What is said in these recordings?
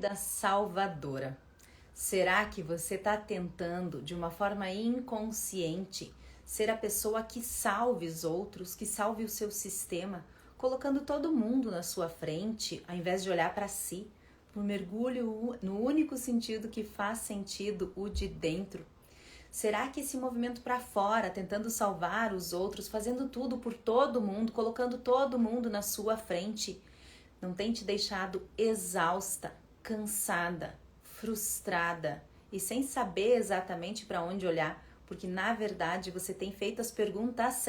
da salvadora. Será que você está tentando, de uma forma inconsciente, ser a pessoa que salve os outros, que salve o seu sistema, colocando todo mundo na sua frente, ao invés de olhar para si, para o mergulho no único sentido que faz sentido, o de dentro? Será que esse movimento para fora, tentando salvar os outros, fazendo tudo por todo mundo, colocando todo mundo na sua frente, não tem te deixado exausta, cansada, frustrada e sem saber exatamente para onde olhar? Porque na verdade você tem feito as perguntas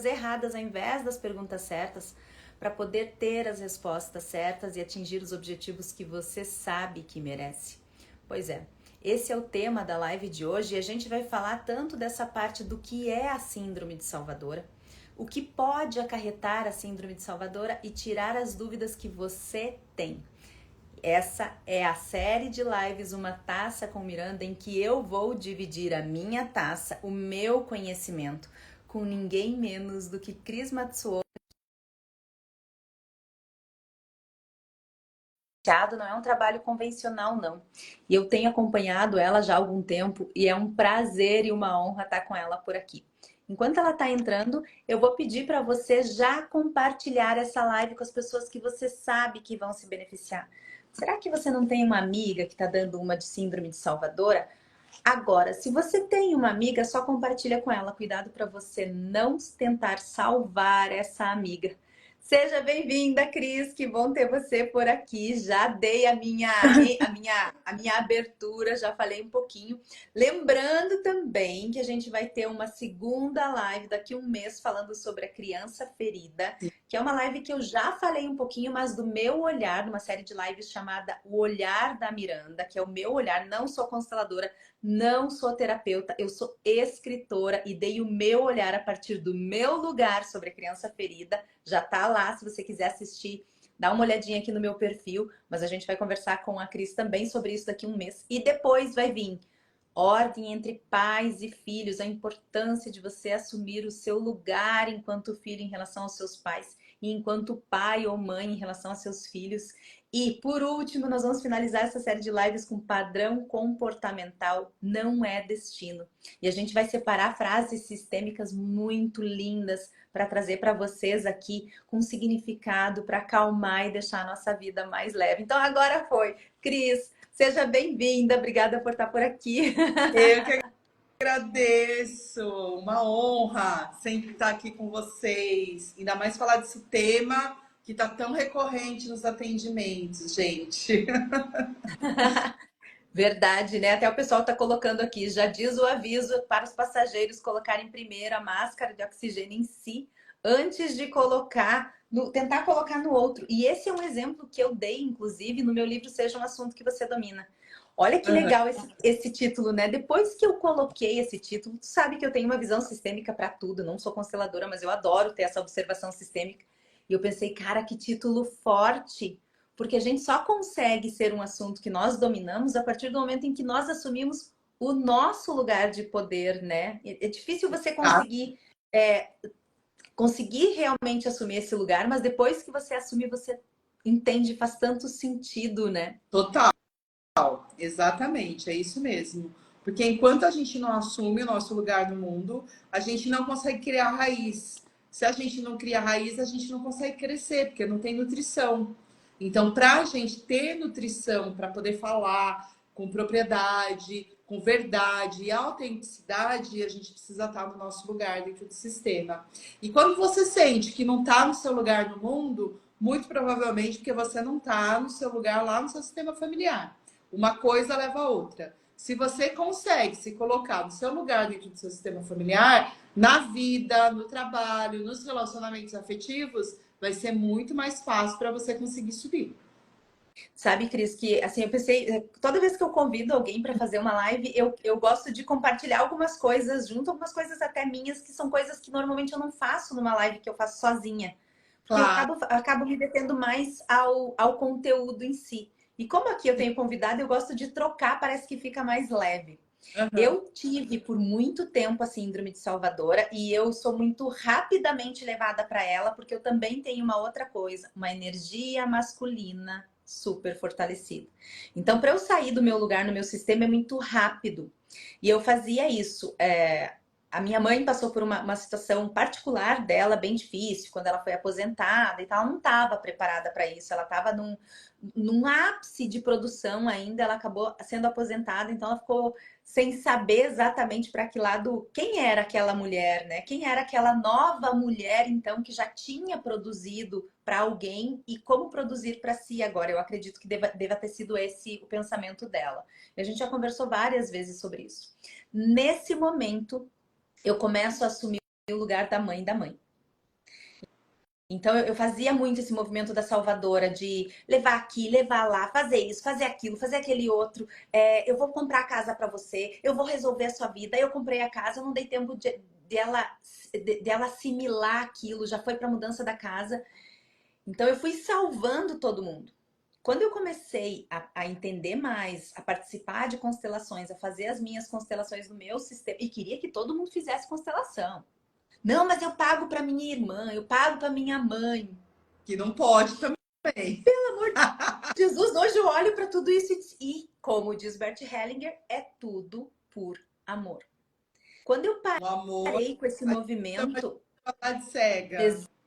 erradas ao invés das perguntas certas, para poder ter as respostas certas e atingir os objetivos que você sabe que merece. Pois é, esse é o tema da live de hoje e a gente vai falar tanto dessa parte do que é a síndrome de Salvadora, o que pode acarretar a síndrome de Salvadora e tirar as dúvidas que você tem. Essa é a série de lives Uma Taça com Miranda, em que eu vou dividir a minha taça, o meu conhecimento, com ninguém menos do que Cris Matsuo. Não é um trabalho convencional, não. E eu tenho acompanhado ela já há algum tempo e é um prazer e uma honra estar com ela por aqui. Enquanto ela está entrando, eu vou pedir para você já compartilhar essa live com as pessoas que você sabe que vão se beneficiar. Será que você não tem uma amiga que está dando uma de síndrome de Salvadora? Agora, se você tem uma amiga, só compartilha com ela. Cuidado para você não tentar salvar essa amiga. Seja bem-vinda, Cris. Que bom ter você por aqui. Já dei a minha abertura, já falei um pouquinho. Lembrando também que a gente vai ter uma segunda live daqui a um mês falando sobre a criança ferida, que é uma live que eu já falei um pouquinho, mas do meu olhar, numa série de lives chamada O Olhar da Miranda, que é o meu olhar. Não sou consteladora, não sou terapeuta, eu sou escritora e dei o meu olhar a partir do meu lugar sobre a criança ferida. Já tá lá, se você quiser assistir, dá uma olhadinha aqui no meu perfil, mas a gente vai conversar com a Cris também sobre isso daqui a um mês. E depois vai vir ordem entre pais e filhos, a importância de você assumir o seu lugar enquanto filho em relação aos seus pais e enquanto pai ou mãe em relação aos seus filhos. E, por último, nós vamos finalizar essa série de lives com padrão comportamental não é destino. E a gente vai separar frases sistêmicas muito lindas para trazer para vocês aqui com significado, para acalmar e deixar a nossa vida mais leve. Então, agora foi. Cris, seja bem-vinda. Obrigada por estar por aqui. Eu que agradeço, uma honra sempre estar aqui com vocês, ainda mais falar desse tema que está tão recorrente nos atendimentos, gente. Verdade, né? Até o pessoal está colocando aqui, já diz o aviso para os passageiros colocarem primeiro a máscara de oxigênio em si, antes de tentar colocar no outro. E esse é um exemplo que eu dei, inclusive, no meu livro Seja um Assunto que Você Domina. Olha que Uhum. legal esse título, né? Depois que eu coloquei esse título, tu sabe que eu tenho uma visão sistêmica para tudo, não sou consteladora, mas eu adoro ter essa observação sistêmica. E eu pensei, cara, que título forte! Porque a gente só consegue ser um assunto que nós dominamos a partir do momento em que nós assumimos o nosso lugar de poder, né? É difícil você Tá? conseguir realmente assumir esse lugar, mas depois que você assumir, você entende, faz tanto sentido, né? Total, exatamente, é isso mesmo. Porque enquanto a gente não assume o nosso lugar no mundo, a gente não consegue criar raiz. Se a gente não cria raiz, a gente não consegue crescer, porque não tem nutrição. Então, para a gente ter nutrição, para poder falar com propriedade, com verdade e autenticidade, a gente precisa estar no nosso lugar dentro do sistema. E quando você sente que não está no seu lugar no mundo, muito provavelmente porque você não está no seu lugar lá no seu sistema familiar. Uma coisa leva a outra. Se você consegue se colocar no seu lugar dentro do seu sistema familiar, na vida, no trabalho, nos relacionamentos afetivos, vai ser muito mais fácil para você conseguir subir. Sabe, Cris, que assim, eu pensei, toda vez que eu convido alguém para fazer uma live, eu gosto de compartilhar algumas coisas junto, algumas coisas até minhas, que são coisas que normalmente eu não faço numa live que eu faço sozinha. Porque eu Claro. acabo me detendo mais ao conteúdo em si. E como aqui eu tenho convidado, eu gosto de trocar, parece que fica mais leve. Uhum. Eu tive por muito tempo a síndrome de Salvadora e eu sou muito rapidamente levada para ela, porque eu também tenho uma outra coisa, uma energia masculina super fortalecida. Então, para eu sair do meu lugar no meu sistema é muito rápido. E eu fazia isso. A minha mãe passou por uma situação particular dela, bem difícil, quando ela foi aposentada e tal. Ela não estava preparada para isso. Ela estava num ápice de produção ainda. Ela acabou sendo aposentada, então ela ficou sem saber exatamente para que lado, quem era aquela mulher, né? Quem era aquela nova mulher, então, que já tinha produzido para alguém e como produzir para si agora. Eu acredito que deva ter sido esse o pensamento dela. E a gente já conversou várias vezes sobre isso. Nesse momento, eu começo a assumir o lugar da mãe da mãe. Então, eu fazia muito esse movimento da salvadora, de levar aqui, levar lá, fazer isso, fazer aquilo, fazer aquele outro. Eu vou comprar a casa para você, eu vou resolver a sua vida. Eu comprei a casa, eu não dei tempo dela assimilar aquilo, já foi para a mudança da casa. Então, eu fui salvando todo mundo. Quando eu comecei a entender mais, a participar de constelações, a fazer as minhas constelações no meu sistema, e queria que todo mundo fizesse constelação. Não, mas eu pago para minha irmã, eu pago para minha mãe. Que não pode também. Pelo amor de Jesus, hoje eu olho para tudo isso e, como diz Bert Hellinger, é tudo por amor. Quando eu O amor, parei com esse movimento, vontade cega,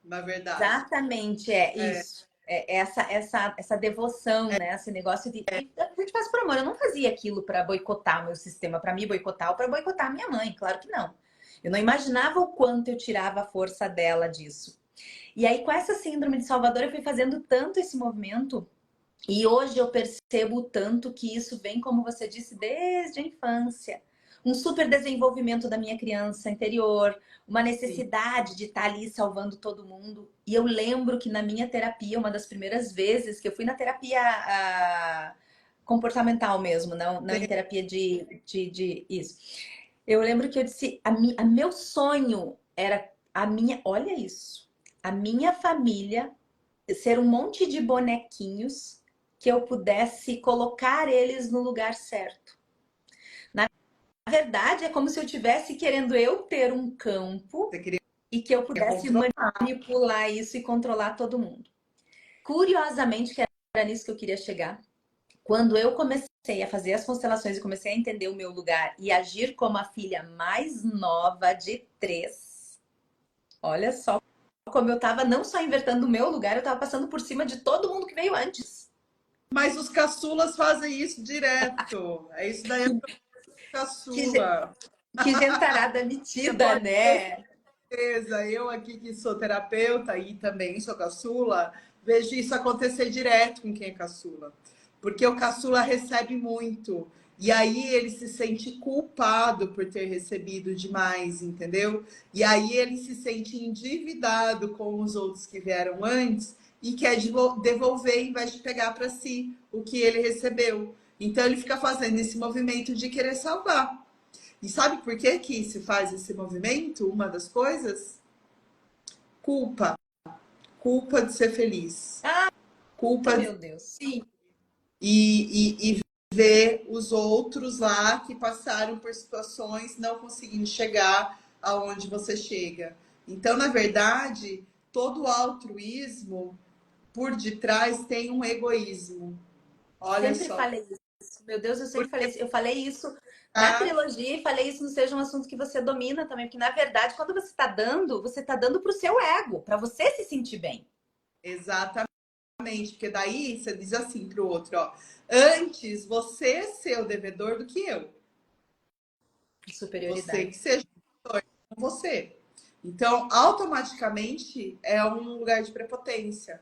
na verdade. exatamente é isso. Essa devoção, né? Esse negócio de. A gente faz por amor. Eu não fazia aquilo para boicotar o meu sistema, para me boicotar ou para boicotar a minha mãe, claro que não. Eu não imaginava o quanto eu tirava a força dela disso. E aí, com essa síndrome de Salvador, eu fui fazendo tanto esse movimento. E hoje eu percebo tanto que isso vem, como você disse, desde a infância. Um super desenvolvimento da minha criança interior, uma necessidade de estar ali salvando todo mundo. E eu lembro que na minha terapia, uma das primeiras vezes que eu fui na terapia comportamental mesmo, não em terapia de isso. Eu lembro que eu disse, a meu sonho era olha isso, a minha família ser um monte de bonequinhos que eu pudesse colocar eles no lugar certo. Na verdade, é como se eu estivesse querendo eu ter um campo e que eu pudesse manipular isso e controlar todo mundo. Curiosamente, que era nisso que eu queria chegar, quando eu comecei a fazer as constelações e comecei a entender o meu lugar e agir como a filha mais nova de 3, olha só como eu estava não só invertendo o meu lugar, eu estava passando por cima de todo mundo que veio antes. Mas os caçulas fazem isso direto. É isso daí, caçula. Que gentarada metida, né? Eu aqui que sou terapeuta e também sou caçula, vejo isso acontecer direto com quem é caçula. Porque o caçula recebe muito. E aí ele se sente culpado por ter recebido demais, entendeu? E aí ele se sente endividado com os outros que vieram antes e quer devolver em vez de pegar para si o que ele recebeu. Então ele fica fazendo esse movimento de querer salvar. E sabe por que que se faz esse movimento? Uma das coisas? Culpa. Culpa de ser feliz. Culpa Meu Deus. Sim. E ver os outros lá que passaram por situações não conseguindo chegar aonde você chega. Então, na verdade, todo altruísmo por detrás tem um egoísmo. Olha Sempre só. falei isso. Meu Deus, eu sempre falei isso. Eu falei isso na Ah, trilogia e falei isso não seja um assunto que você domina também, porque na verdade, quando você está dando para o seu ego, para você se sentir bem. exatamente. Porque daí você diz assim para o outro, ó, antes você ser o devedor do que eu. Você Superioridade. que seja com você. Então, automaticamente é um lugar de prepotência.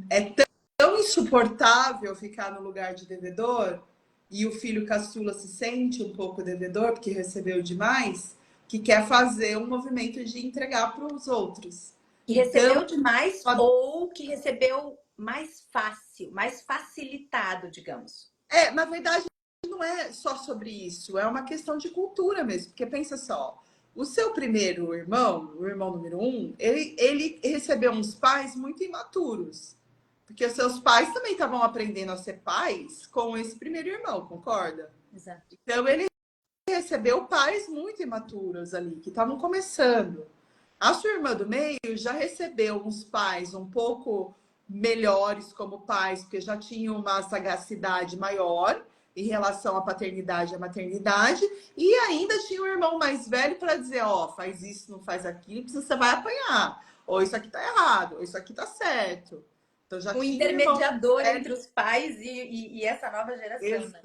É tão insuportável ficar no lugar de devedor e o filho caçula se sente um pouco devedor porque recebeu demais, que quer fazer um movimento de entregar para os outros. Que Então, recebeu demais ou que recebeu mais fácil, mais facilitado, digamos. na verdade, não é só sobre isso, é uma questão de cultura mesmo. Porque pensa só, o seu primeiro irmão, o irmão número 1, ele recebeu uns pais muito imaturos. Porque os seus pais também estavam aprendendo a ser pais com esse primeiro irmão, concorda? Exato. Então ele recebeu pais muito imaturos ali, que estavam começando. A sua irmã do meio já recebeu uns pais um pouco melhores como pais, porque já tinham uma sagacidade maior em relação à paternidade e à maternidade, e ainda tinha um irmão mais velho para dizer, ó, faz isso, não faz aquilo, porque você vai apanhar. Ou isso aqui tá errado, ou isso aqui tá certo. Então já Um tinha um irmão mais intermediador entre velho. os pais e essa nova geração, né?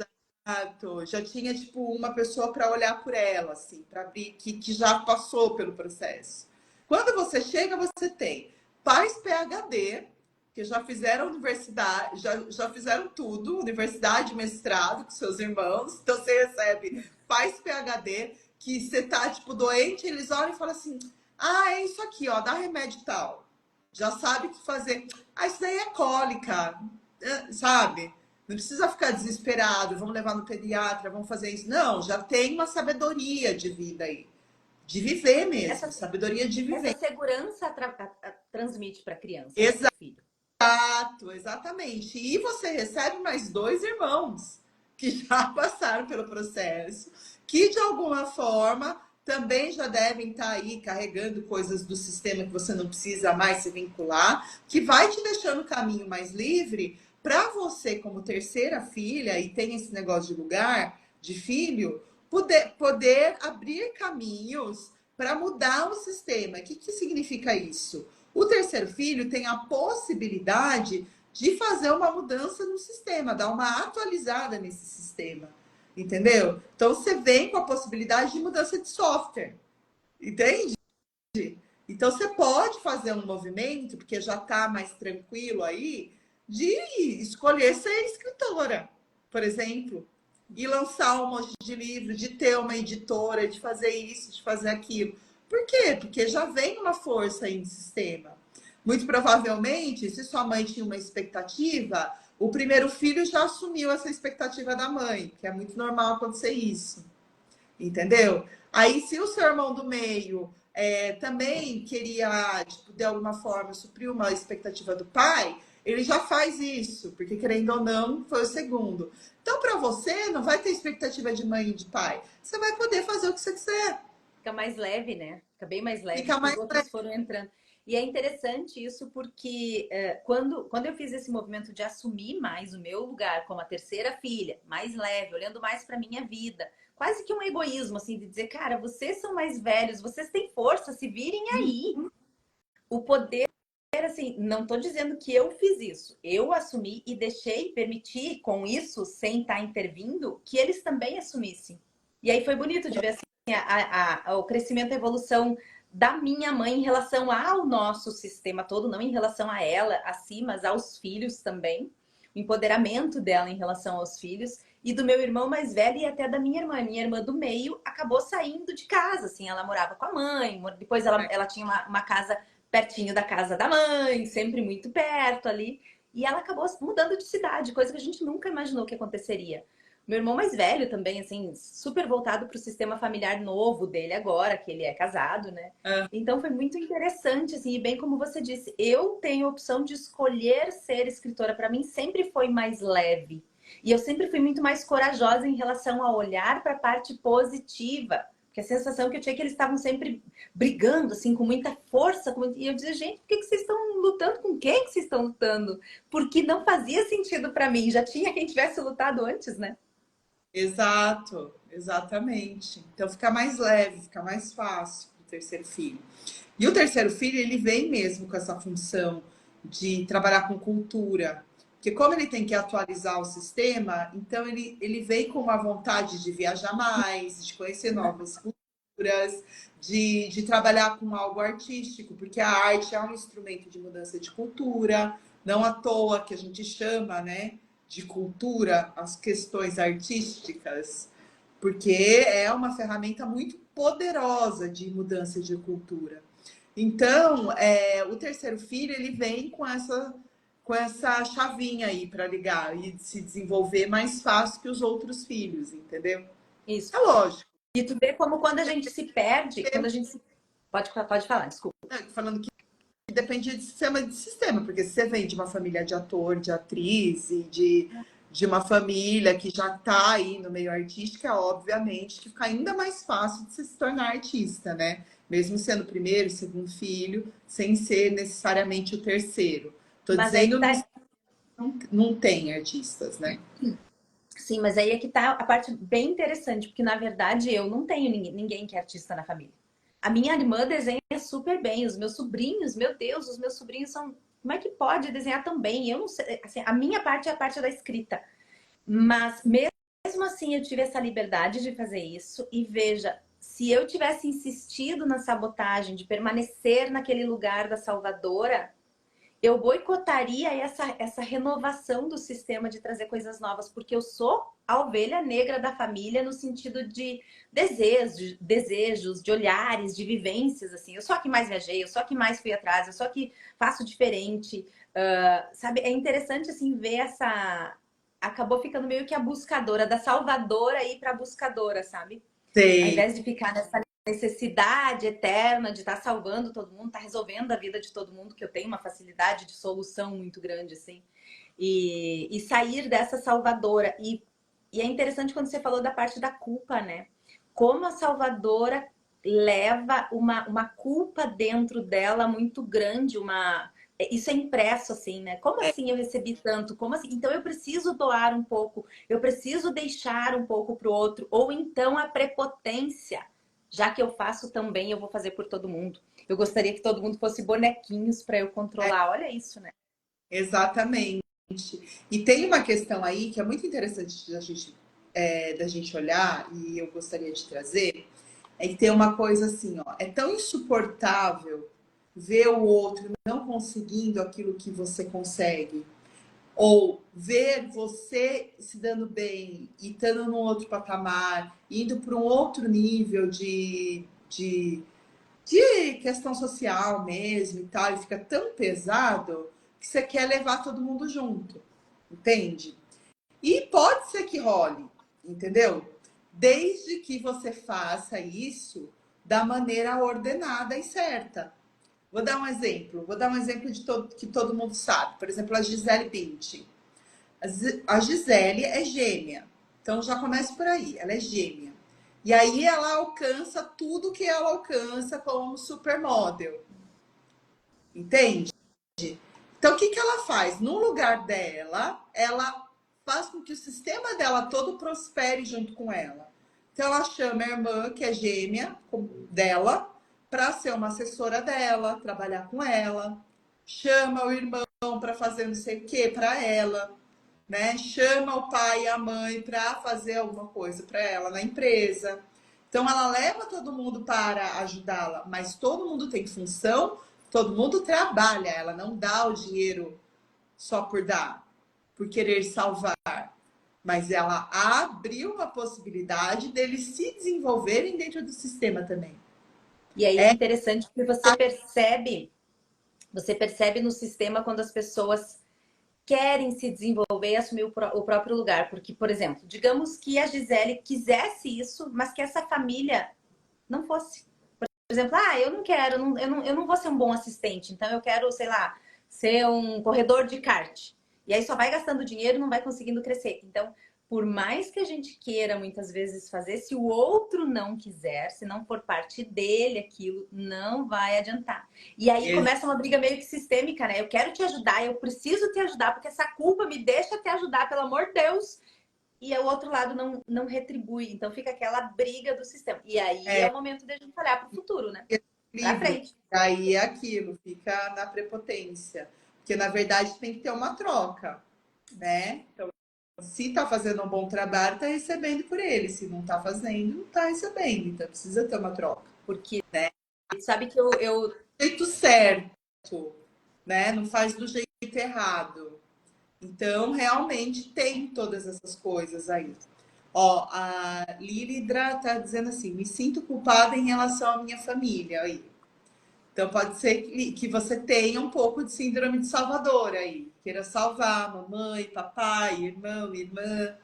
Exato. Já tinha, tipo, uma pessoa para olhar por ela, assim, para abrir, que já passou pelo processo. Quando você chega, você tem pais PhD, que já fizeram universidade, já fizeram tudo, universidade, mestrado com seus irmãos. Então você recebe pais PhD, que você tá, tipo, doente, eles olham e falam assim: ah, é isso aqui, ó, dá remédio tal. Já sabe o que fazer. Ah, isso daí é cólica, sabe? Não precisa ficar desesperado, vamos levar no pediatra, vamos fazer isso. Não, já tem uma sabedoria de vida aí. De viver mesmo, Essa, sabedoria de essa viver. segurança transmite para a criança, né, para o filho. Exato, exatamente. E você recebe mais dois irmãos que já passaram pelo processo, que de alguma forma também já devem estar aí carregando coisas do sistema que você não precisa mais se vincular, que vai te deixando o caminho mais livre para você, como terceira filha, e tem esse negócio de lugar, de filho, poder abrir caminhos para mudar o sistema. O que significa isso? O terceiro filho tem a possibilidade de fazer uma mudança no sistema, dar uma atualizada nesse sistema. Entendeu? Então você vem com a possibilidade de mudança de software. Entende? Então você pode fazer um movimento, porque já está mais tranquilo aí, de escolher ser escritora, por exemplo, e lançar um monte de livro, de ter uma editora, de fazer isso, de fazer aquilo. Por quê? Porque já vem uma força aí no sistema. Muito provavelmente, se sua mãe tinha uma expectativa, o primeiro filho já assumiu essa expectativa da mãe, que é muito normal acontecer isso. Entendeu? Aí, se o seu irmão do meio também queria, tipo, de alguma forma, suprir uma expectativa do pai, ele já faz isso, porque querendo ou não, foi o segundo. Então, para você, não vai ter expectativa de mãe e de pai. Você vai poder fazer o que você quiser. Fica mais leve, né? Fica bem mais leve, Fica porque os mais outros foram entrando. E é interessante isso porque quando eu fiz esse movimento de assumir mais o meu lugar como a terceira filha, mais leve, olhando mais para minha vida, quase que um egoísmo, assim, de dizer, cara, vocês são mais velhos, vocês têm força, se virem aí. O poder, assim, não estou dizendo que eu fiz isso. Eu assumi e deixei, permiti com isso, sem estar intervindo, que eles também assumissem. E aí foi bonito de ver assim, o crescimento, a evolução da minha mãe em relação ao nosso sistema todo, não em relação a ela, a si, mas aos filhos também. O empoderamento dela em relação aos filhos. E do meu irmão mais velho e até da minha irmã. Minha irmã do meio acabou saindo de casa, assim. Ela morava com a mãe, depois ela tinha uma casa pertinho da casa da mãe, sempre muito perto ali. E ela acabou mudando de cidade, coisa que a gente nunca imaginou que aconteceria. Meu irmão mais velho também, assim, super voltado para o sistema familiar novo dele agora, que ele é casado, né? Então foi muito interessante, assim, e bem como você disse, eu tenho a opção de escolher ser escritora. Para mim sempre foi mais leve. E eu sempre fui muito mais corajosa em relação a olhar para a parte positiva. Porque a sensação que eu tinha é que eles estavam sempre brigando, assim, com muita força. E eu dizia, gente, por que vocês estão lutando? Com quem que vocês estão lutando? Porque não fazia sentido para mim. Já tinha quem tivesse lutado antes, né? exato, exatamente. Então fica mais leve, fica mais fácil para o terceiro filho. E o terceiro filho, ele vem mesmo com essa função de trabalhar com cultura. Porque como ele tem que atualizar o sistema, então ele vem com uma vontade de viajar mais, de conhecer novas culturas, de trabalhar com algo artístico, porque a arte é um instrumento de mudança de cultura, não à toa que a gente chama, né, de cultura as questões artísticas, porque é uma ferramenta muito poderosa de mudança de cultura. Então, o terceiro filho, ele vem com essa chavinha aí para ligar e se desenvolver mais fácil que os outros filhos, entendeu? Isso. É lógico. E tu vê como quando a gente se perde, quando a gente se... Pode falar, desculpa. Falando que depende de sistema, porque se você vem de uma família de ator, de atriz e de uma família que já está aí no meio artístico, é obviamente que fica ainda mais fácil de você se tornar artista, né? Mesmo sendo o primeiro, segundo filho, sem ser necessariamente o terceiro. Tô Mas aí que dizendo, tá. não tem artistas, né? Sim, mas aí é que tá a parte bem interessante, porque na verdade eu não tenho ninguém que é artista na família. A minha irmã desenha super bem, os meus sobrinhos, meu Deus, os meus sobrinhos são. Como é que pode desenhar tão bem? Eu não sei. Assim, a minha parte é a parte da escrita. Mas mesmo assim eu tive essa liberdade de fazer isso. E veja, se eu tivesse insistido na sabotagem de permanecer naquele lugar da salvadora, eu boicotaria essa renovação do sistema de trazer coisas novas, porque eu sou a ovelha negra da família no sentido de desejos, de olhares, de vivências, assim. Eu sou a que mais viajei, eu sou a que mais fui atrás, eu sou a que faço diferente. Sabe, é interessante, assim, ver essa... Acabou ficando meio que a buscadora, da salvadora ir para a buscadora, sabe? Ao Sei. invés de ficar nessa necessidade eterna de estar salvando todo mundo, estar resolvendo a vida de todo mundo, que eu tenho uma facilidade de solução muito grande, assim. E sair dessa salvadora. E é interessante quando você falou da parte da culpa, né? Como a salvadora leva uma culpa dentro dela muito grande, isso é impresso assim, né? Como assim eu recebi tanto? Como assim? Então eu preciso doar um pouco, eu preciso deixar um pouco para o outro, ou então a prepotência, já que eu faço também, eu vou fazer por todo mundo. Eu gostaria que todo mundo fosse bonequinhos para eu controlar. Olha isso, né? Exatamente. E tem uma questão aí que é muito interessante da gente olhar, e eu gostaria de trazer, é que tem uma coisa assim, ó, é tão insuportável ver o outro não conseguindo aquilo que você consegue, ou ver você se dando bem e estando num outro patamar, indo para um outro nível de questão social mesmo e tal, e fica tão pesado que você quer levar todo mundo junto, entende? E pode ser que role, entendeu? Desde que você faça isso da maneira ordenada e certa. Vou dar um exemplo que todo mundo sabe. Por exemplo, a Gisele Bündchen. A Gisele é gêmea. Então já começa por aí, ela é gêmea. E aí ela alcança tudo que ela alcança como supermodel. Entende? Então, o que, que ela faz? No lugar dela, ela faz com que o sistema dela todo prospere junto com ela. Então, ela chama a irmã, que é gêmea dela, para ser uma assessora dela, trabalhar com ela. Chama o irmão para fazer não sei o que para ela, né? Chama o pai e a mãe para fazer alguma coisa para ela na empresa. Então ela leva todo mundo para ajudá-la, mas todo mundo tem função, todo mundo trabalha, ela não dá o dinheiro só por dar, por querer salvar, mas ela abriu uma possibilidade deles se desenvolverem dentro do sistema também. E aí é É, interessante porque você percebe no sistema quando as pessoas querem se desenvolver e assumir o próprio lugar. Porque, por exemplo, digamos que a Gisele quisesse isso, mas que essa família não fosse. Por exemplo, eu não quero, eu não vou ser um bom assistente, então eu quero, sei lá, ser um corredor de kart. E aí só vai gastando dinheiro e não vai conseguindo crescer. Então, por mais que a gente queira muitas vezes fazer, se o outro não quiser, se não for parte dele aquilo, não vai adiantar. E aí começa uma briga meio que sistêmica, né? Eu quero te ajudar, eu preciso te ajudar, porque essa culpa me deixa te ajudar, pelo amor de Deus. E o outro lado não retribui. Então fica aquela briga do sistema. E aí é o momento de a gente olhar para o futuro, né? Para equilíbrio. frente. Aí é aquilo, fica na prepotência. Porque, na verdade, tem que ter uma troca, né? Então, se tá fazendo um bom trabalho, tá recebendo por ele. Se não tá fazendo, não tá recebendo. Então, precisa ter uma troca. Porque Né? sabe que eu Do jeito certo, né? Não faz do jeito errado. Então, realmente tem todas essas coisas aí. Ó, a Lílidra tá dizendo assim: me sinto culpada em relação à minha família aí. Então, pode ser que você tenha um pouco de síndrome de salvador aí. Queira salvar mamãe, papai, irmão, irmã.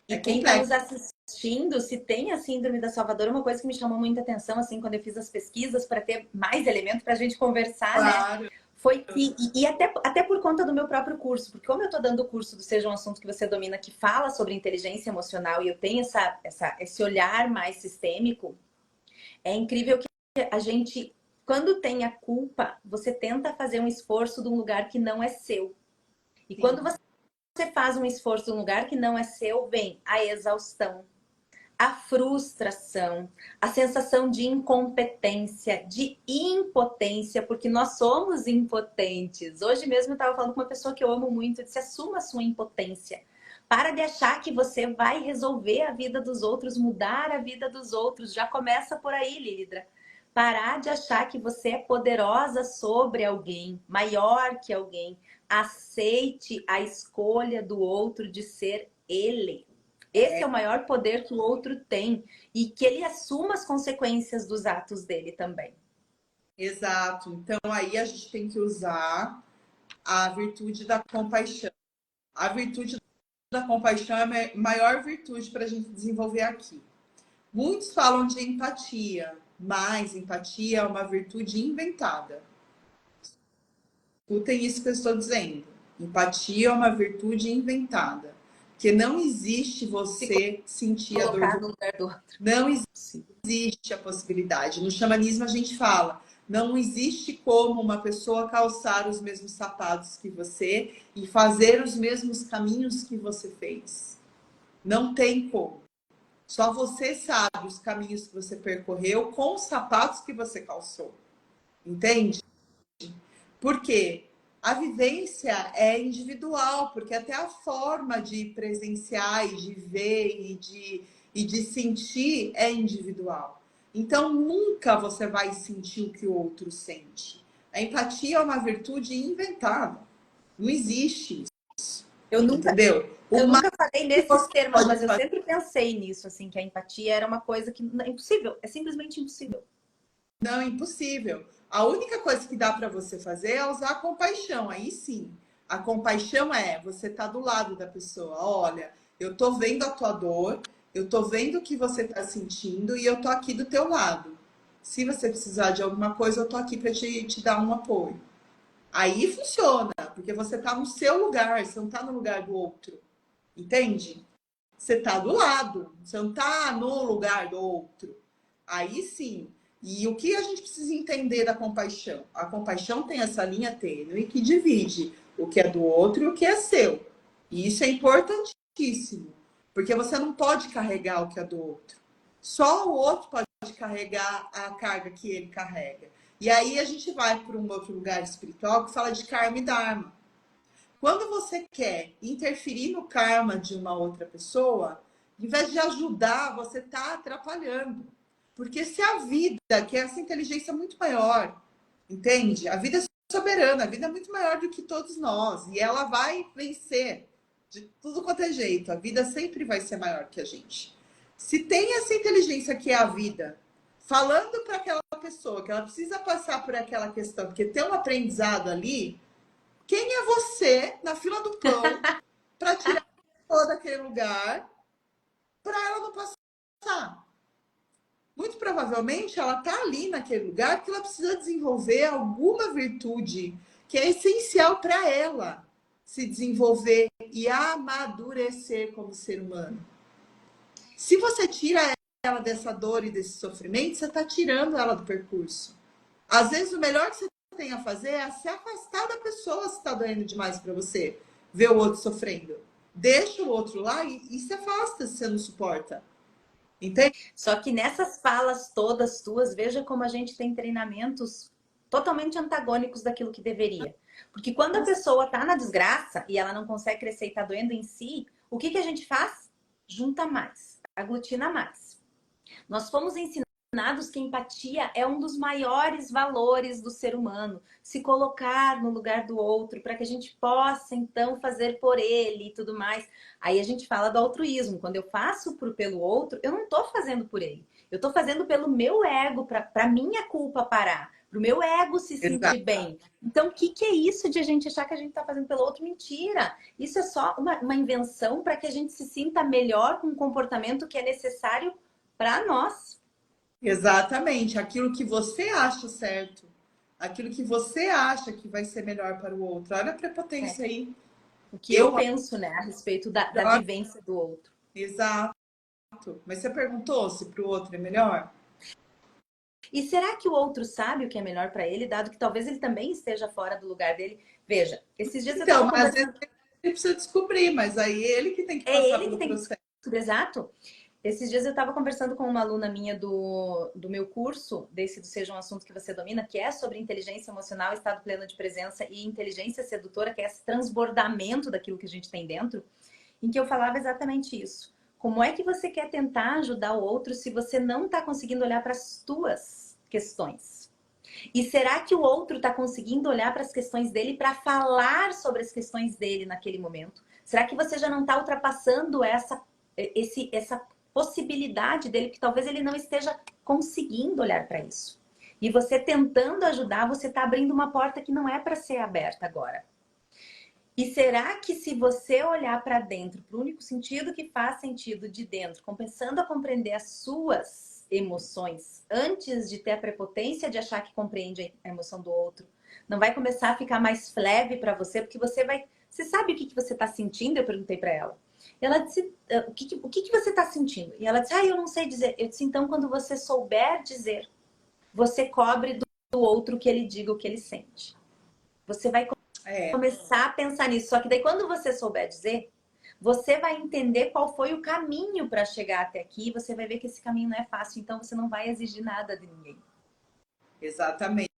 É E quem está complexo. nos assistindo, se tem a síndrome da Salvador, uma coisa que me chamou muita atenção, assim, quando eu fiz as pesquisas para ter mais elementos para a gente conversar, né? Claro. Foi que, e até por conta do meu próprio curso, porque como eu estou dando o curso do Seja um Assunto que Você Domina, que fala sobre inteligência emocional, e eu tenho esse olhar mais sistêmico, é incrível que a gente Quando tem a culpa, você tenta fazer um esforço de um lugar que não é seu. E quando você faz um esforço de um lugar que não é seu, vem a exaustão, a frustração, a sensação de incompetência, de impotência, porque nós somos impotentes. Hoje mesmo eu estava falando com uma pessoa que eu amo muito, eu disse, assuma a sua impotência. Para de achar que você vai resolver a vida dos outros, mudar a vida dos outros. Já começa por aí, Lídra. Parar de achar que você é poderosa sobre alguém, maior que alguém. Aceite a escolha do outro de ser ele. Esse é o maior poder que o outro tem e que ele assuma as consequências dos atos dele também. Exato. Então aí a gente tem que usar a virtude da compaixão. A virtude da compaixão é a maior virtude para a gente desenvolver aqui. Muitos falam de empatia, mas empatia é uma virtude inventada. Escutem isso que eu estou dizendo. Empatia é uma virtude inventada. Porque não existe você sentir a dor Colocar do no outro. lugar do outro. Não Sim. existe a possibilidade. No xamanismo a gente fala, não existe como uma pessoa calçar os mesmos sapatos que você e fazer os mesmos caminhos que você fez. Não tem como. Só você sabe os caminhos que você percorreu com os sapatos que você calçou. Entende? Porque a vivência é individual, porque até a forma de presenciar e de ver e de sentir é individual. Então, nunca você vai sentir o que o outro sente. A empatia é uma virtude inventada. Não existe isso. Eu nunca, Entendeu? O eu mais nunca falei que nesses você termos, pode mas eu fazer. sempre pensei nisso, assim, que a empatia era uma coisa que é impossível, é simplesmente impossível. Não, é impossível. A única coisa que dá para você fazer é usar a compaixão. Aí sim. A compaixão é você tá do lado da pessoa. Olha, eu tô vendo a tua dor, eu tô vendo o que você tá sentindo e eu tô aqui do teu lado. Se você precisar de alguma coisa, eu tô aqui para te dar um apoio. Aí funciona, porque você tá no seu lugar, você não tá no lugar do outro. Entende? Você tá do lado, você não tá no lugar do outro. Aí sim. E o que a gente precisa entender da compaixão? A compaixão tem essa linha tênue que divide o que é do outro e o que é seu. E isso é importantíssimo, porque você não pode carregar o que é do outro. Só o outro pode carregar a carga que ele carrega. E aí a gente vai para um outro lugar espiritual que fala de karma e dharma. Quando você quer interferir no karma de uma outra pessoa, em vez de ajudar, você está atrapalhando. Porque se a vida, que é essa inteligência muito maior, entende? A vida é soberana, a vida é muito maior do que todos nós. E ela vai vencer de tudo quanto é jeito. A vida sempre vai ser maior que a gente. Se tem essa inteligência que é a vida, falando para aquela pessoa que ela precisa passar por aquela questão, porque tem um aprendizado ali, quem é você na fila do pão para tirar a pessoa daquele lugar para ela não passar? Muito provavelmente ela está ali naquele lugar porque ela precisa desenvolver alguma virtude que é essencial para ela se desenvolver e amadurecer como ser humano. Se você tira ela dessa dor e desse sofrimento, você está tirando ela do percurso. Às vezes o melhor que você tem a fazer é se afastar da pessoa se está doendo demais para você ver o outro sofrendo. Deixa o outro lá e se afasta se você não suporta. Entende? Só que nessas falas todas tuas, veja como a gente tem treinamentos totalmente antagônicos daquilo que deveria. Porque quando a pessoa tá na desgraça e ela não consegue crescer e tá doendo em si, o que que a gente faz? Junta mais, aglutina mais. Nós fomos ensinados que empatia é um dos maiores valores do ser humano. Se colocar no lugar do outro para que a gente possa, então, fazer por ele e tudo mais. Aí a gente fala do altruísmo. Quando eu faço pelo outro, eu não estou fazendo por ele. Eu estou fazendo pelo meu ego, para minha culpa parar. Para o meu ego se Exato. sentir bem. Então, o que é isso de a gente achar que a gente está fazendo pelo outro? Mentira! Isso é só uma invenção para que a gente se sinta melhor com um comportamento que é necessário para nós. Exatamente. Aquilo que você acha certo. Aquilo que você acha que vai ser melhor para o outro. Olha a É. prepotência aí. O que eu Eu penso, né, a respeito da acho. vivência do outro. Exato. Mas você perguntou se para o outro é melhor? E será que o outro sabe o que é melhor para ele, dado que talvez ele também esteja fora do lugar dele? Veja, esses dias eu Então, estava mas às vezes conversando. ele precisa descobrir, mas aí ele que tem que É passar ele que pelo tem. processo. Exato. Esses dias eu estava conversando com uma aluna minha do meu curso, desse do Seja um Assunto que Você Domina, que é sobre inteligência emocional, estado pleno de presença e inteligência sedutora, que é esse transbordamento daquilo que a gente tem dentro, em que eu falava exatamente isso. Como é que você quer tentar ajudar o outro se você não está conseguindo olhar para as tuas questões? E será que o outro está conseguindo olhar para as questões dele para falar sobre as questões dele naquele momento? Será que você já não está ultrapassando essa possibilidade dele, que talvez ele não esteja conseguindo olhar para isso? E você tentando ajudar, você está abrindo uma porta que não é para ser aberta agora. E será que se você olhar para dentro, para o único sentido que faz sentido de dentro, começando a compreender as suas emoções, antes de ter a prepotência de achar que compreende a emoção do outro, não vai começar a ficar mais leve para você, porque você vai... Você sabe o que você está sentindo? Eu perguntei para ela. E ela disse, o que você está sentindo? E ela disse, eu não sei dizer. Eu disse, então quando você souber dizer, você cobre do outro que ele diga o que ele sente. Você vai É, começar a pensar nisso. Só que daí quando você souber dizer, você vai entender qual foi o caminho para chegar até aqui. Você vai ver que esse caminho não é fácil, então você não vai exigir nada de ninguém. exatamente.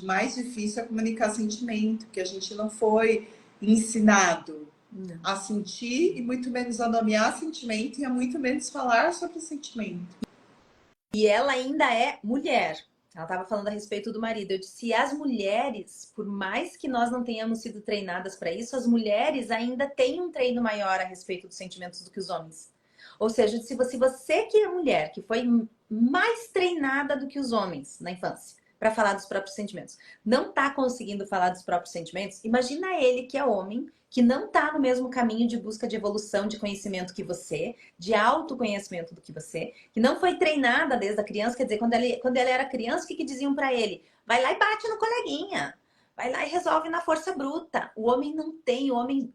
Mais difícil é comunicar sentimento, que a gente não foi ensinado Não. a sentir e muito menos a nomear sentimento e a muito menos falar sobre sentimento. E ela ainda é mulher. Ela estava falando a respeito do marido. Eu disse, as mulheres, por mais que nós não tenhamos sido treinadas para isso, as mulheres ainda têm um treino maior a respeito dos sentimentos do que os homens. Ou seja, se você que é mulher, que foi mais treinada do que os homens na infância, para falar dos próprios sentimentos, não está conseguindo falar dos próprios sentimentos, imagina ele que é homem, que não está no mesmo caminho de busca de evolução, de conhecimento que você, de autoconhecimento do que você, que não foi treinada desde a criança, quer dizer, quando ele era criança, o que diziam para ele? Vai lá e bate no coleguinha. Vai lá e resolve na força bruta. O homem não tem, o homem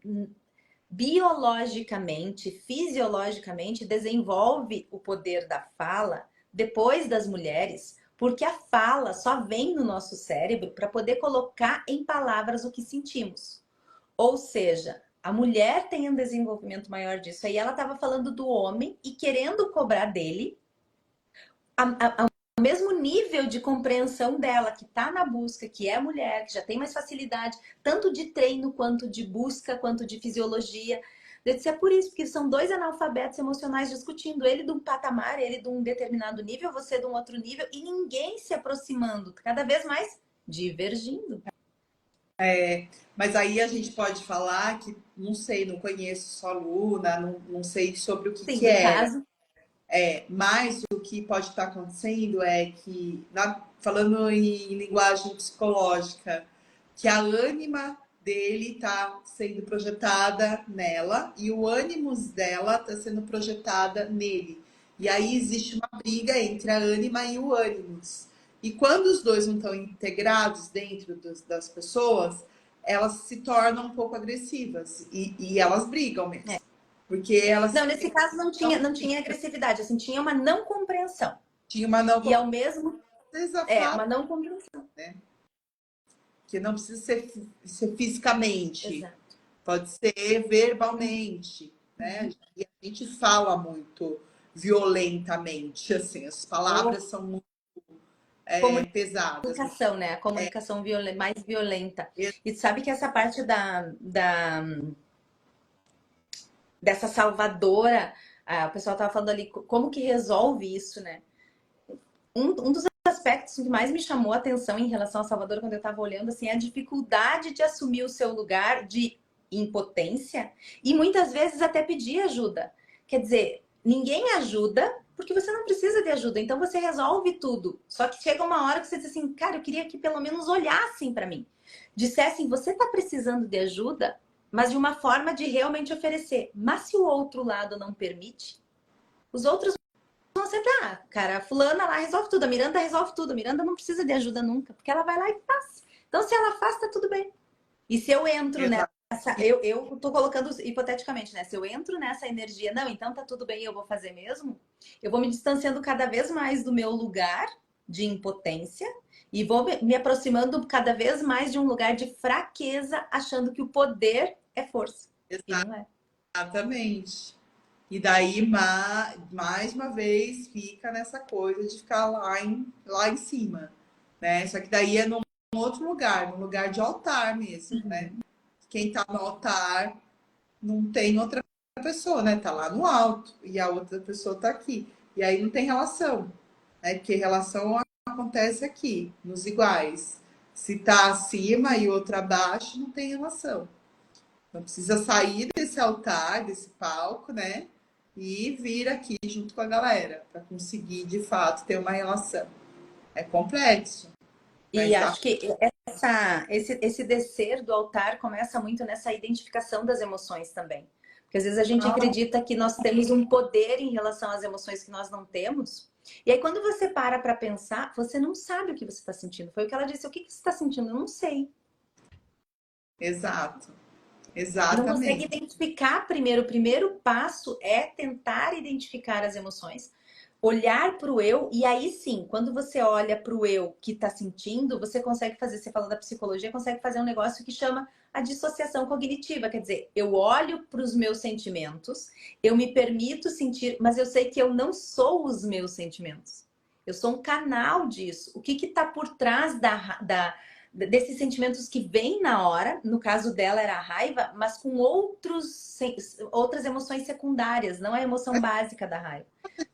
biologicamente, fisiologicamente, desenvolve o poder da fala depois das mulheres, porque a fala só vem no nosso cérebro para poder colocar em palavras o que sentimos. Ou seja, a mulher tem um desenvolvimento maior disso. Aí ela estava falando do homem e querendo cobrar dele o mesmo nível de compreensão dela, que está na busca, que é mulher, que já tem mais facilidade, tanto de treino, quanto de busca, quanto de fisiologia. Eu disse, é por isso, porque são dois analfabetos emocionais discutindo, ele de um patamar, ele de um determinado nível, você de um outro nível, e ninguém se aproximando, cada vez mais divergindo. Mas aí a gente pode falar que, não sei, não conheço sua aluna, não sei sobre o Sim, que no era. caso, Mas o que pode estar acontecendo é que, falando em linguagem psicológica, que a ânima dele está sendo projetada nela e o ânimos dela está sendo projetada nele. E aí existe uma briga entre a ânima e o ânimos. E quando os dois não estão integrados dentro das pessoas, elas se tornam um pouco agressivas e elas brigam mesmo. Porque elas não, nesse caso não tinha agressividade, assim, tinha uma não compreensão. tinham uma não E ao mesmo desafio, uma não compreensão. que não precisa ser fisicamente, Exato. pode ser verbalmente, né? E a gente fala muito violentamente, assim, as palavras são muito pesadas. Comunicação, né? A comunicação mais violenta. E sabe que essa parte dessa salvadora, o pessoal tava falando ali, como que resolve isso, né? Um dos aspectos que mais me chamou a atenção em relação a Salvador, quando eu estava olhando, assim, é a dificuldade de assumir o seu lugar de impotência e muitas vezes até pedir ajuda. Quer dizer, ninguém ajuda porque você não precisa de ajuda, então você resolve tudo. Só que chega uma hora que você diz assim, cara, eu queria que pelo menos olhassem para mim. Dissessem, você está precisando de ajuda, mas de uma forma de realmente oferecer. Mas se o outro lado não permite, os outros você tá, cara, a fulana lá resolve tudo, a Miranda resolve tudo, a Miranda não precisa de ajuda nunca, porque ela vai lá e faz. Então, se ela faz, tá tudo bem. E se eu entro Exato. nessa, eu tô colocando hipoteticamente, né? Se eu entro nessa energia, não, então tá tudo bem, eu vou fazer mesmo, eu vou me distanciando cada vez mais do meu lugar de impotência e vou me aproximando cada vez mais de um lugar de fraqueza, achando que o poder é força. E não é. Exatamente. E daí, mais uma vez, fica nessa coisa de ficar lá em cima, né? Só que daí é num outro lugar, num lugar de altar mesmo, né? Quem tá no altar não tem outra pessoa, né? Tá lá no alto e a outra pessoa tá aqui. E aí não tem relação, né? Porque relação acontece aqui, nos iguais. Se tá acima e outra abaixo, não tem relação. Então precisa sair desse altar, desse palco, né? E vir aqui junto com a galera para conseguir de fato ter uma relação. É complexo, E mas acho que esse descer do altar começa muito nessa identificação das emoções também. Porque às vezes a gente acredita que nós temos um poder em relação às emoções que nós não temos. E aí, quando você para pensar, você não sabe o que você está sentindo. Foi o que ela disse. O que você está sentindo? Eu não sei. exato, Não consegue exatamente. identificar primeiro. O primeiro passo é tentar identificar as emoções, olhar para o eu, e aí sim, quando você olha para o eu que está sentindo, você consegue fazer, você falou da psicologia, consegue fazer um negócio que chama a dissociação cognitiva. Quer dizer, eu olho para os meus sentimentos, eu me permito sentir, mas eu sei que eu não sou os meus sentimentos. Eu sou um canal disso. O que está por trás desses sentimentos que vêm na hora, no caso dela era a raiva, mas com outras emoções secundárias, não a emoção básica da raiva.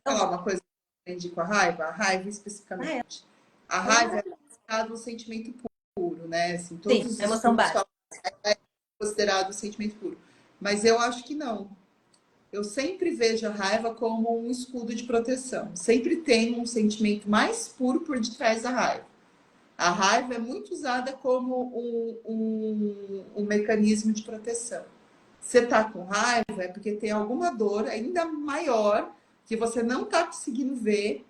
Falar Então, uma coisa que eu aprendi com a raiva ah, especificamente. A ela é raiva é maravilhosa. considerado um sentimento puro, né? Assim, todos Sim, os a emoção estudos básica. falam que é considerado um sentimento puro. Mas eu acho que não. Eu sempre vejo a raiva como um escudo de proteção. Sempre tem um sentimento mais puro por detrás da raiva. A raiva é muito usada como um mecanismo de proteção. Você está com raiva é porque tem alguma dor ainda maior que você não está conseguindo ver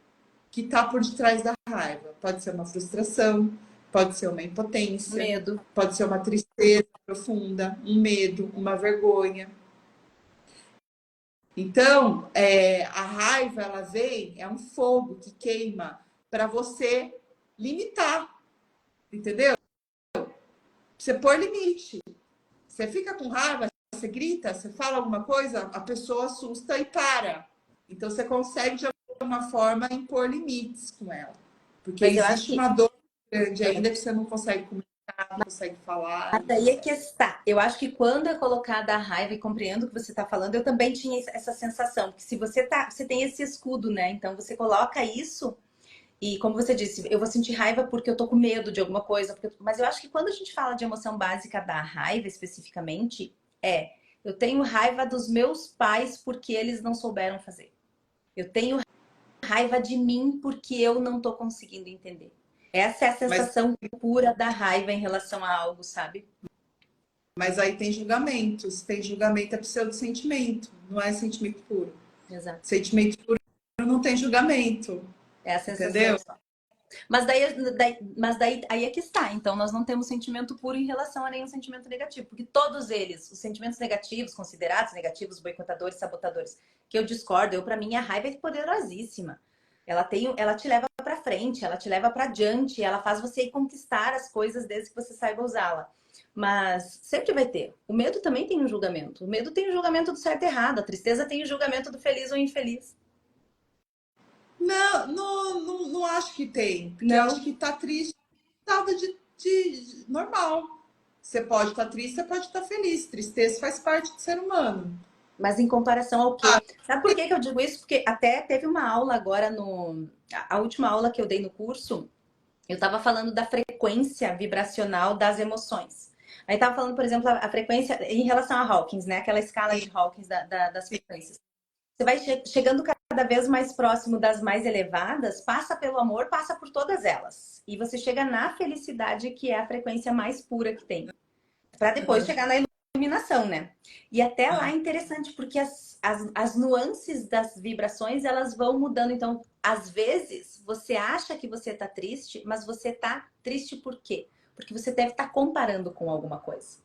que está por detrás da raiva. Pode ser uma frustração, pode ser uma impotência, Medo. pode ser uma tristeza profunda, um medo, uma vergonha. Então, a raiva, ela vem, é um fogo que queima para você limitar, entendeu? Você pôr limite. Você fica com raiva, você grita, você fala alguma coisa, a pessoa assusta e para. Então, você consegue, de alguma forma, impor limites com ela. Porque Mas eu acho existe que uma dor grande ainda que você não consegue comunicar, não consegue falar. daí é que está. Eu acho que quando é colocada a raiva, e compreendo o que você está falando, eu também tinha essa sensação. Que se você tem esse escudo, né? Então você coloca isso. E como você disse, eu vou sentir raiva porque eu tô com medo de alguma coisa. Mas eu acho que quando a gente fala de emoção básica da raiva especificamente, eu tenho raiva dos meus pais porque eles não souberam fazer. Eu tenho raiva de mim porque eu não tô conseguindo entender. Essa é a Mas, sensação pura da raiva em relação a algo, sabe? mas aí tem julgamentos. Tem julgamento é pseudo-sentimento, não é sentimento puro. Exato. Sentimento puro não tem julgamento, É a sensação entendeu? só. Mas daí aí é que está. Então, nós não temos sentimento puro em relação a nenhum sentimento negativo. Porque todos eles, os sentimentos negativos, considerados negativos, boicotadores, sabotadores, que eu discordo, para mim a raiva é poderosíssima. Ela te leva para frente, ela te leva para diante, ela faz você ir conquistar as coisas desde que você saiba usá-la. Mas sempre vai ter. O medo também tem um julgamento. O medo tem o julgamento do certo e errado. A tristeza tem o julgamento do feliz ou infeliz. Não, não acho que tem, porque eu acho Não. que tá triste, estado de normal. Você pode estar triste, você pode estar feliz. Tristeza faz parte do ser humano. Mas em comparação ao Ah, quê? Sabe por que que eu digo isso? Porque até teve uma aula agora no. A última aula que eu dei no curso, eu estava falando da frequência vibracional das emoções. Aí estava falando, por exemplo, a frequência em relação a Hawkins, né? Aquela escala de Hawkins das frequências. Você vai chegando cada vez mais próximo das mais elevadas, passa pelo amor, passa por todas elas. E você chega na felicidade, que é a frequência mais pura que tem. Para depois chegar na iluminação, né? E até lá é interessante, porque as nuances das vibrações, elas vão mudando. Então, às vezes, você acha que você tá triste, mas você tá triste por quê? Porque você deve estar comparando com alguma coisa.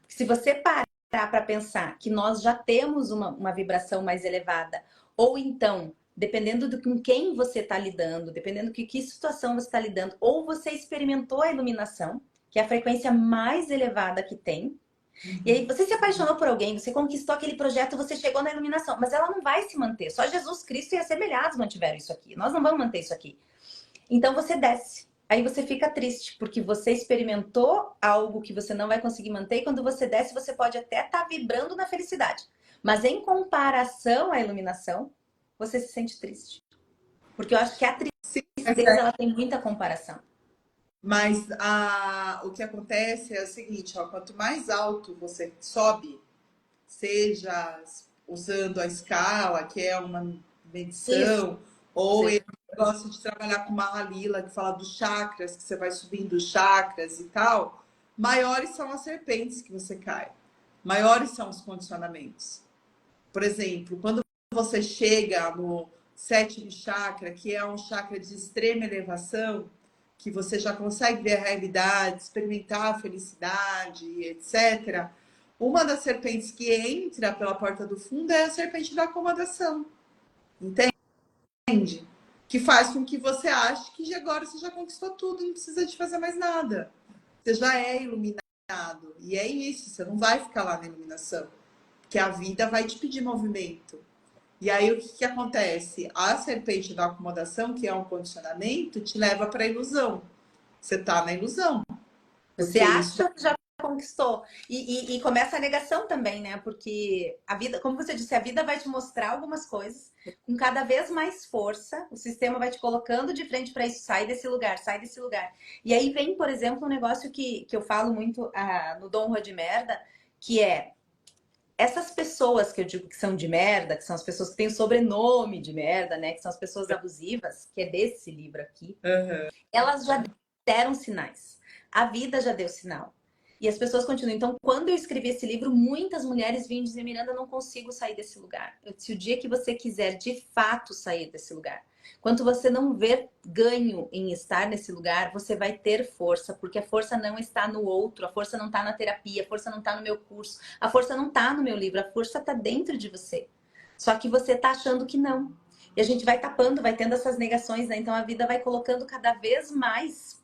Porque se você parar para pensar que nós já temos uma vibração mais elevada, ou então dependendo do com quem você está lidando, dependendo de que situação você está lidando, ou você experimentou a iluminação, que é a frequência mais elevada que tem. E aí você se apaixonou por alguém, você conquistou aquele projeto, você chegou na iluminação, mas ela não vai se manter. Só Jesus Cristo e as semelhados mantiveram isso aqui. Nós não vamos manter isso aqui. Então você desce. Aí você fica triste, porque você experimentou algo que você não vai conseguir manter, e quando você desce, você pode até estar vibrando na felicidade. Mas em comparação à iluminação, você se sente triste. Porque eu acho que a Sim, tristeza, ela tem muita comparação. mas o que acontece é o seguinte, ó, quanto mais alto você sobe, seja usando a escala, que é uma Isso. medição, ou ele gosta de trabalhar com Mahalila, que fala dos chakras, que você vai subindo os chakras e tal, maiores são as serpentes que você cai, maiores são os condicionamentos. Por exemplo, quando você chega no sétimo chakra, que é um chakra de extrema elevação, que você já consegue ver a realidade, experimentar a felicidade, etc. Uma das serpentes que entra pela porta do fundo é a serpente da acomodação. Entende? Que faz com que você ache que agora você já conquistou tudo, não precisa de fazer mais nada. Você já é iluminado. E é isso, você não vai ficar lá na iluminação. Porque a vida vai te pedir movimento. E aí o que acontece? A serpente da acomodação, que é um condicionamento, te leva para a ilusão. Você está na ilusão. Você Porque isso acha que já conquistou. E começa a negação também, né? Porque a vida, como você disse, a vida vai te mostrar algumas coisas com cada vez mais força. O sistema vai te colocando de frente para isso. Sai desse lugar, sai desse lugar. E aí vem, por exemplo, um negócio que eu falo muito no Dom Rua de Merda, que é essas pessoas que eu digo que são de merda, que são as pessoas que têm o sobrenome de merda, né? Que são as pessoas abusivas, que é desse livro aqui, elas já deram sinais. A vida já deu sinal. E as pessoas continuam. Então, quando eu escrevi esse livro, muitas mulheres vinham dizer: Miranda, eu não consigo sair desse lugar. Eu disse: o dia que você quiser de fato sair desse lugar, quando você não ver ganho em estar nesse lugar, você vai ter força, porque a força não está no outro, a força não está na terapia, a força não está no meu curso, a força não está no meu livro, a força está dentro de você. Só que você está achando que não. E a gente vai tapando, vai tendo essas negações, né? Então a vida vai colocando cada vez mais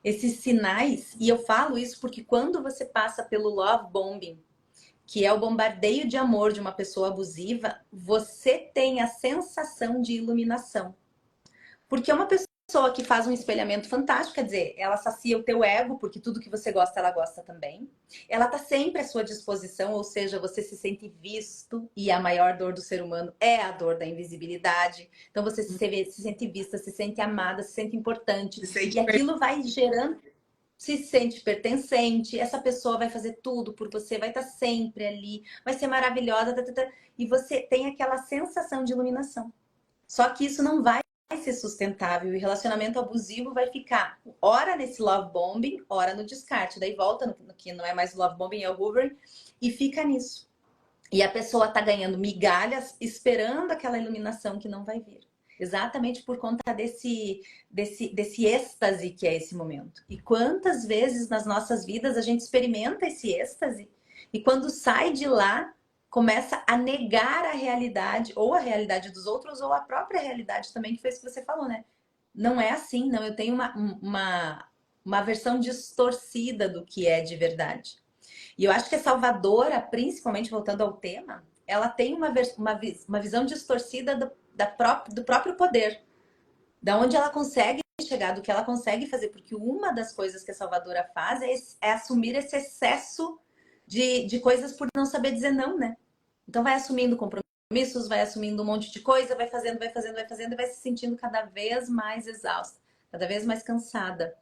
esses sinais. E eu falo isso porque quando você passa pelo love bombing, que é o bombardeio de amor de uma pessoa abusiva, você tem a sensação de iluminação. Porque uma pessoa que faz um espelhamento fantástico, quer dizer, ela sacia o teu ego, porque tudo que você gosta, ela gosta também. Ela tá sempre à sua disposição, ou seja, você se sente visto, e a maior dor do ser humano é a dor da invisibilidade. Então você se sente vista, se sente amada, se sente importante. E aquilo vai gerando, se sente pertencente, essa pessoa vai fazer tudo por você, vai estar sempre ali, vai ser maravilhosa, e você tem aquela sensação de iluminação. Só que isso não vai ser sustentável, e o relacionamento abusivo vai ficar ora nesse love bombing, ora no descarte, daí volta no que não é mais o love bombing, é o hoovering, e fica nisso. E a pessoa tá ganhando migalhas esperando aquela iluminação que não vai vir. Exatamente por conta desse êxtase que é esse momento. E quantas vezes nas nossas vidas a gente experimenta esse êxtase e quando sai de lá, começa a negar a realidade, ou a realidade dos outros, ou a própria realidade também, que foi isso que você falou, né? Não é assim, não. Eu tenho uma versão distorcida do que é de verdade. E eu acho que a Salvadora, principalmente voltando ao tema, ela tem uma visão distorcida do próprio poder, da onde ela consegue chegar, do que ela consegue fazer, porque uma das coisas que a Salvadora faz é assumir esse excesso de coisas por não saber dizer não, né? Então vai assumindo compromissos, vai assumindo um monte de coisa, vai fazendo, vai fazendo, vai fazendo, e vai se sentindo cada vez mais exausta, cada vez mais cansada.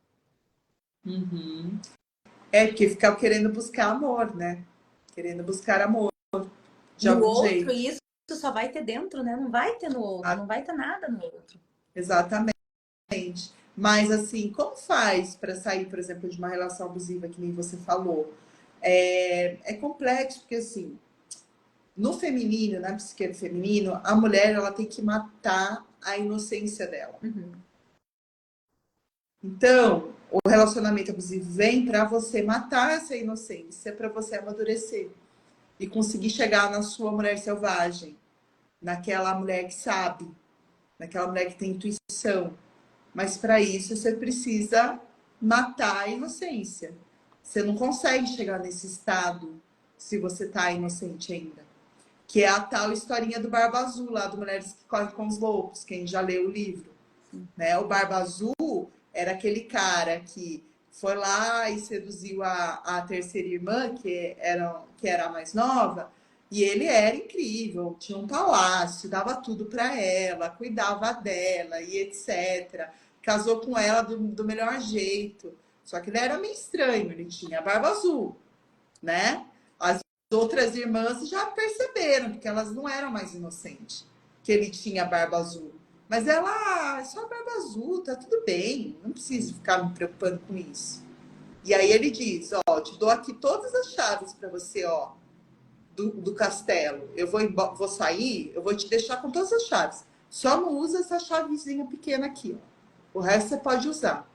Uhum. É, porque fica querendo buscar amor, né? Querendo buscar amor de No algum outro, jeito. e isso só vai ter dentro, né? Não vai ter no outro, não vai ter nada no outro. Exatamente. Mas assim, como faz para sair, por exemplo, de uma relação abusiva, que nem você falou? É complexo, porque assim, no feminino, na psique feminino, a mulher ela tem que matar a inocência dela. Uhum. Então, o relacionamento abusivo vem para você matar essa inocência, para você amadurecer e conseguir chegar na sua mulher selvagem. naquela mulher que sabe, naquela mulher que tem intuição. Mas para isso você precisa matar a inocência. Você não consegue chegar nesse estado se você está inocente ainda. Que é a tal historinha do Barba Azul, lá do Mulheres que Correm com os Lobos, quem já leu o livro. Né? O Barba Azul era aquele cara que foi lá e seduziu a terceira irmã, que era a mais nova, e ele era incrível, tinha um palácio, dava tudo para ela, cuidava dela e etc. Casou com ela do melhor jeito. Só que ele era meio estranho, ele tinha barba azul, né? As outras irmãs já perceberam, porque elas não eram mais inocentes, que ele tinha barba azul. Mas ela, é só barba azul, tá tudo bem, não preciso ficar me preocupando com isso. E aí ele diz, ó, te dou aqui todas as chaves para você, ó, do castelo. Eu vou sair, eu vou te deixar com todas as chaves. Só não usa essa chavezinha pequena aqui, ó. O resto você pode usar.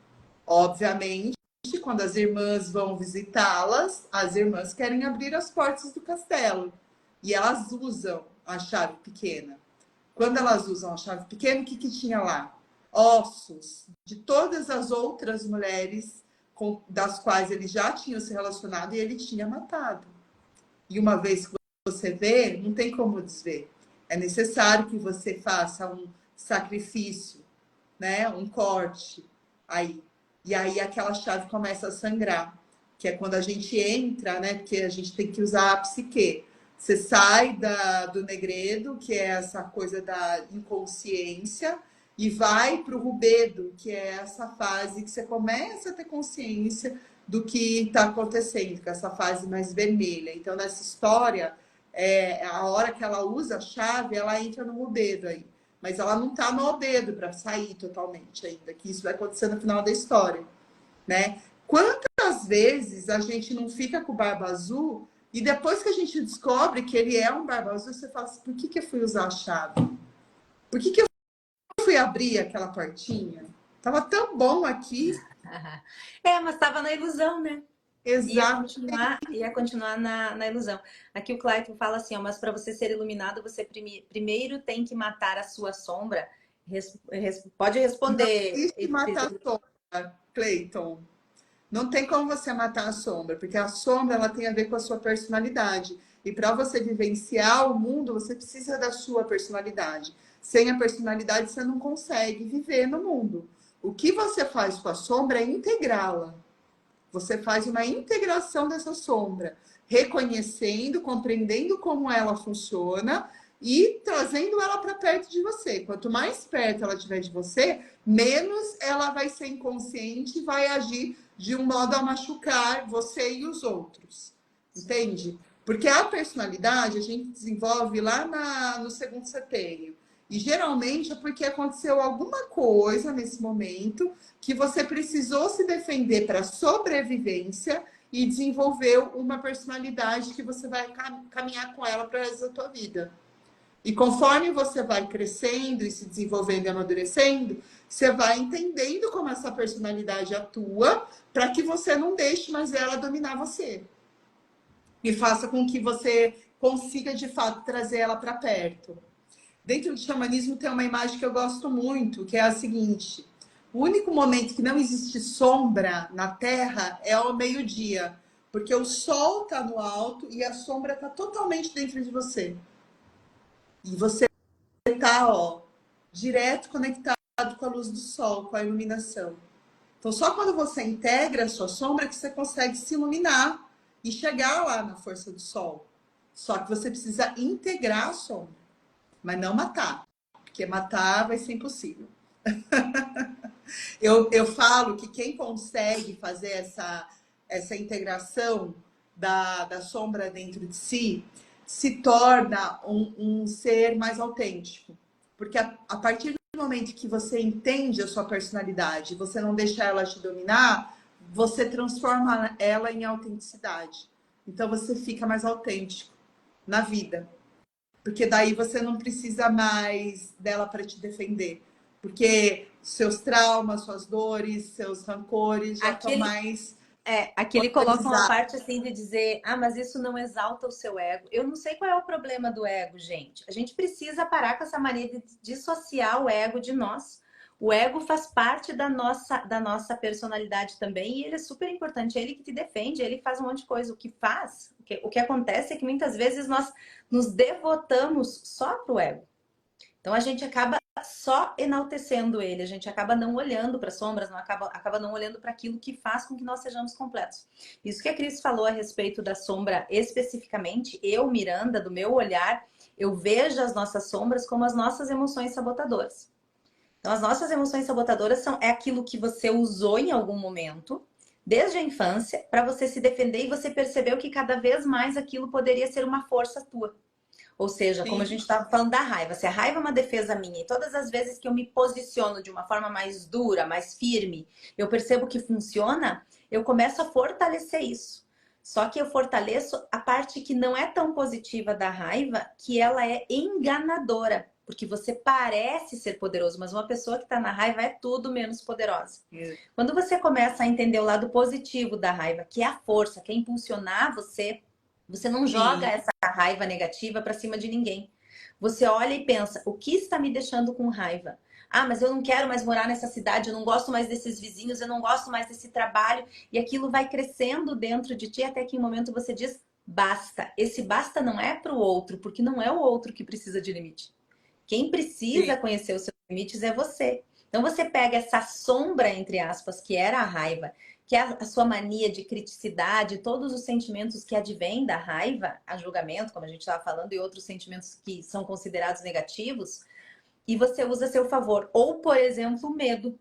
Obviamente, quando as irmãs vão visitá-las, as irmãs querem abrir as portas do castelo. E elas usam a chave pequena. Quando elas usam a chave pequena, o que tinha lá? Ossos de todas as outras mulheres das quais ele já tinha se relacionado e ele tinha matado. E uma vez que você vê, não tem como desver. É necessário que você faça um sacrifício, né? Um corte aí. E aí aquela chave começa a sangrar, que é quando a gente entra, né? Porque a gente tem que usar a psique. Você sai do negredo, que é essa coisa da inconsciência, e vai para o rubedo, que é essa fase que você começa a ter consciência do que está acontecendo, que é essa fase mais vermelha. Então, nessa história, a hora que ela usa a chave, ela entra no rubedo aí. Mas ela não está no dedo para sair totalmente ainda, que isso vai acontecer no final da história, né? Quantas vezes a gente não fica com o Barba Azul e depois que a gente descobre que ele é um Barba Azul, você fala assim, por que eu fui usar a chave? Por que eu fui abrir aquela portinha? Tava tão bom aqui. Mas estava na ilusão, né? Exato. Ia continuar na ilusão. Aqui o Clayton fala assim, ó, mas para você ser iluminado, você primeiro tem que matar a sua sombra. Pode Não responder. existe matar a sombra, Cleiton. Não tem como você matar a sombra, porque a sombra ela tem a ver com a sua personalidade. E para você vivenciar o mundo, você precisa da sua personalidade. Sem a personalidade, você não consegue viver no mundo. O que você faz com a sombra é integrá-la. Você faz uma integração dessa sombra, reconhecendo, compreendendo como ela funciona e trazendo ela para perto de você. Quanto mais perto ela estiver de você, menos ela vai ser inconsciente e vai agir de um modo a machucar você e os outros. Entende? Porque a personalidade a gente desenvolve lá no segundo setênio. E geralmente é porque aconteceu alguma coisa nesse momento que você precisou se defender para sobrevivência e desenvolveu uma personalidade que você vai caminhar com ela para o resto da tua vida. E conforme você vai crescendo e se desenvolvendo e amadurecendo, você vai entendendo como essa personalidade atua para que você não deixe mais ela dominar você. E faça com que você consiga, de fato, trazer ela para perto. Dentro do xamanismo tem uma imagem que eu gosto muito, que é a seguinte: o único momento que não existe sombra na Terra é ao meio-dia, porque o sol está no alto e a sombra está totalmente dentro de você. E você está, ó, direto conectado com a luz do sol, com a iluminação. Então, só quando você integra a sua sombra que você consegue se iluminar e chegar lá na força do sol. Só que você precisa integrar a sombra, mas não matar, porque matar vai ser impossível. Eu falo que quem consegue fazer essa integração da sombra dentro de si se torna um ser mais autêntico. Porque a partir do momento que você entende a sua personalidade, você não deixa ela te dominar, você transforma ela em autenticidade. Então você fica mais autêntico na vida. Porque daí você não precisa mais dela para te defender. Porque seus traumas, suas dores, seus rancores já estão mais Aqui ele coloca uma Organizar. parte assim de dizer, ah, mas isso não exalta o seu ego. Eu não sei qual é o problema do ego, gente. A gente precisa parar com essa mania de dissociar o ego de nós. O ego faz parte da nossa personalidade também e ele é super importante. É ele que te defende, ele faz um monte de coisa. O que acontece é que muitas vezes nós nos devotamos só pro ego. Então a gente acaba só enaltecendo ele, a gente acaba não olhando para as sombras, acaba não olhando para aquilo que faz com que nós sejamos completos. Isso que a Cris falou a respeito da sombra especificamente, eu, Miranda, do meu olhar, eu vejo as nossas sombras como as nossas emoções sabotadoras. Então, as nossas emoções sabotadoras é aquilo que você usou em algum momento, desde a infância, para você se defender e você percebeu que cada vez mais aquilo poderia ser uma força tua. Ou seja, como a Sim, gente estava falando da raiva, se a raiva é uma defesa minha e todas as vezes que eu me posiciono de uma forma mais dura, mais firme, eu percebo que funciona, eu começo a fortalecer isso. Só que eu fortaleço a parte que não é tão positiva da raiva, que ela é enganadora. Porque você parece ser poderoso, mas uma pessoa que está na raiva é tudo menos poderosa. Quando você começa a entender o lado positivo da raiva, que é a força, que é impulsionar você, você não joga sim. essa raiva negativa para cima de ninguém. Você olha e pensa, o que está me deixando com raiva? Ah, mas eu não quero mais morar nessa cidade, eu não gosto mais desses vizinhos, eu não gosto mais desse trabalho. E aquilo vai crescendo dentro de ti até que em um momento você diz, basta. Esse basta não é para o outro, porque não é o outro que precisa de limite. Quem Sim. precisa conhecer os seus limites é você. Então você pega essa sombra, entre aspas, que era a raiva, que é a sua mania de criticidade, todos os sentimentos que advêm da raiva, a julgamento, como a gente estava falando, e outros sentimentos que são considerados negativos, e você usa a seu favor. Ou, por exemplo, o medo.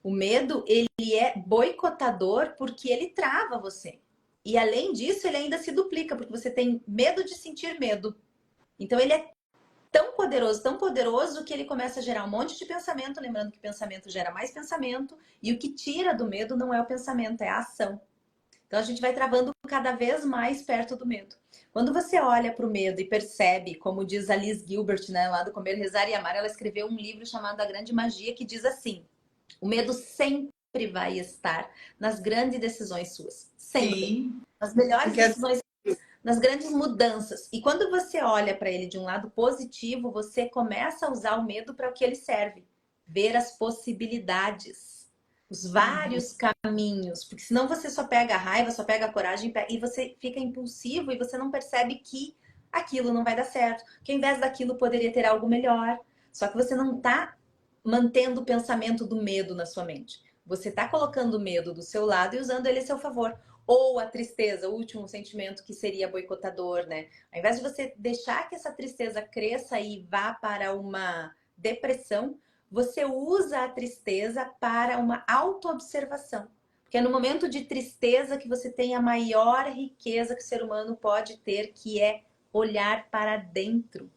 O medo, ele é boicotador porque ele trava você. E além disso, ele ainda se duplica, porque você tem medo de sentir medo. Então, ele é tão poderoso que ele começa a gerar um monte de pensamento, lembrando que pensamento gera mais pensamento, e o que tira do medo não é o pensamento, é a ação. Então a gente vai travando cada vez mais perto do medo. Quando você olha para o medo e percebe, como diz a Liz Gilbert, né, lá do Comer, Rezar e Amar, ela escreveu um livro chamado A Grande Magia, que diz assim: o medo sempre vai estar nas grandes decisões suas. Sempre. Sim. Nas melhores Porque decisões, nas grandes mudanças. E quando você olha para ele de um lado positivo, você começa a usar o medo para o que ele serve. Ver as possibilidades, os uhum, vários caminhos. Porque senão você só pega a raiva, só pega a coragem e você fica impulsivo e você não percebe que aquilo não vai dar certo. Que ao invés daquilo poderia ter algo melhor. Só que você não está mantendo o pensamento do medo na sua mente. Você está colocando o medo do seu lado e usando ele a seu favor. Ou a tristeza, o último sentimento que seria boicotador, né? Ao invés de você deixar que essa tristeza cresça e vá para uma depressão, você usa a tristeza para uma autoobservação. Porque é no momento de tristeza que você tem a maior riqueza que o ser humano pode ter, que é olhar para dentro.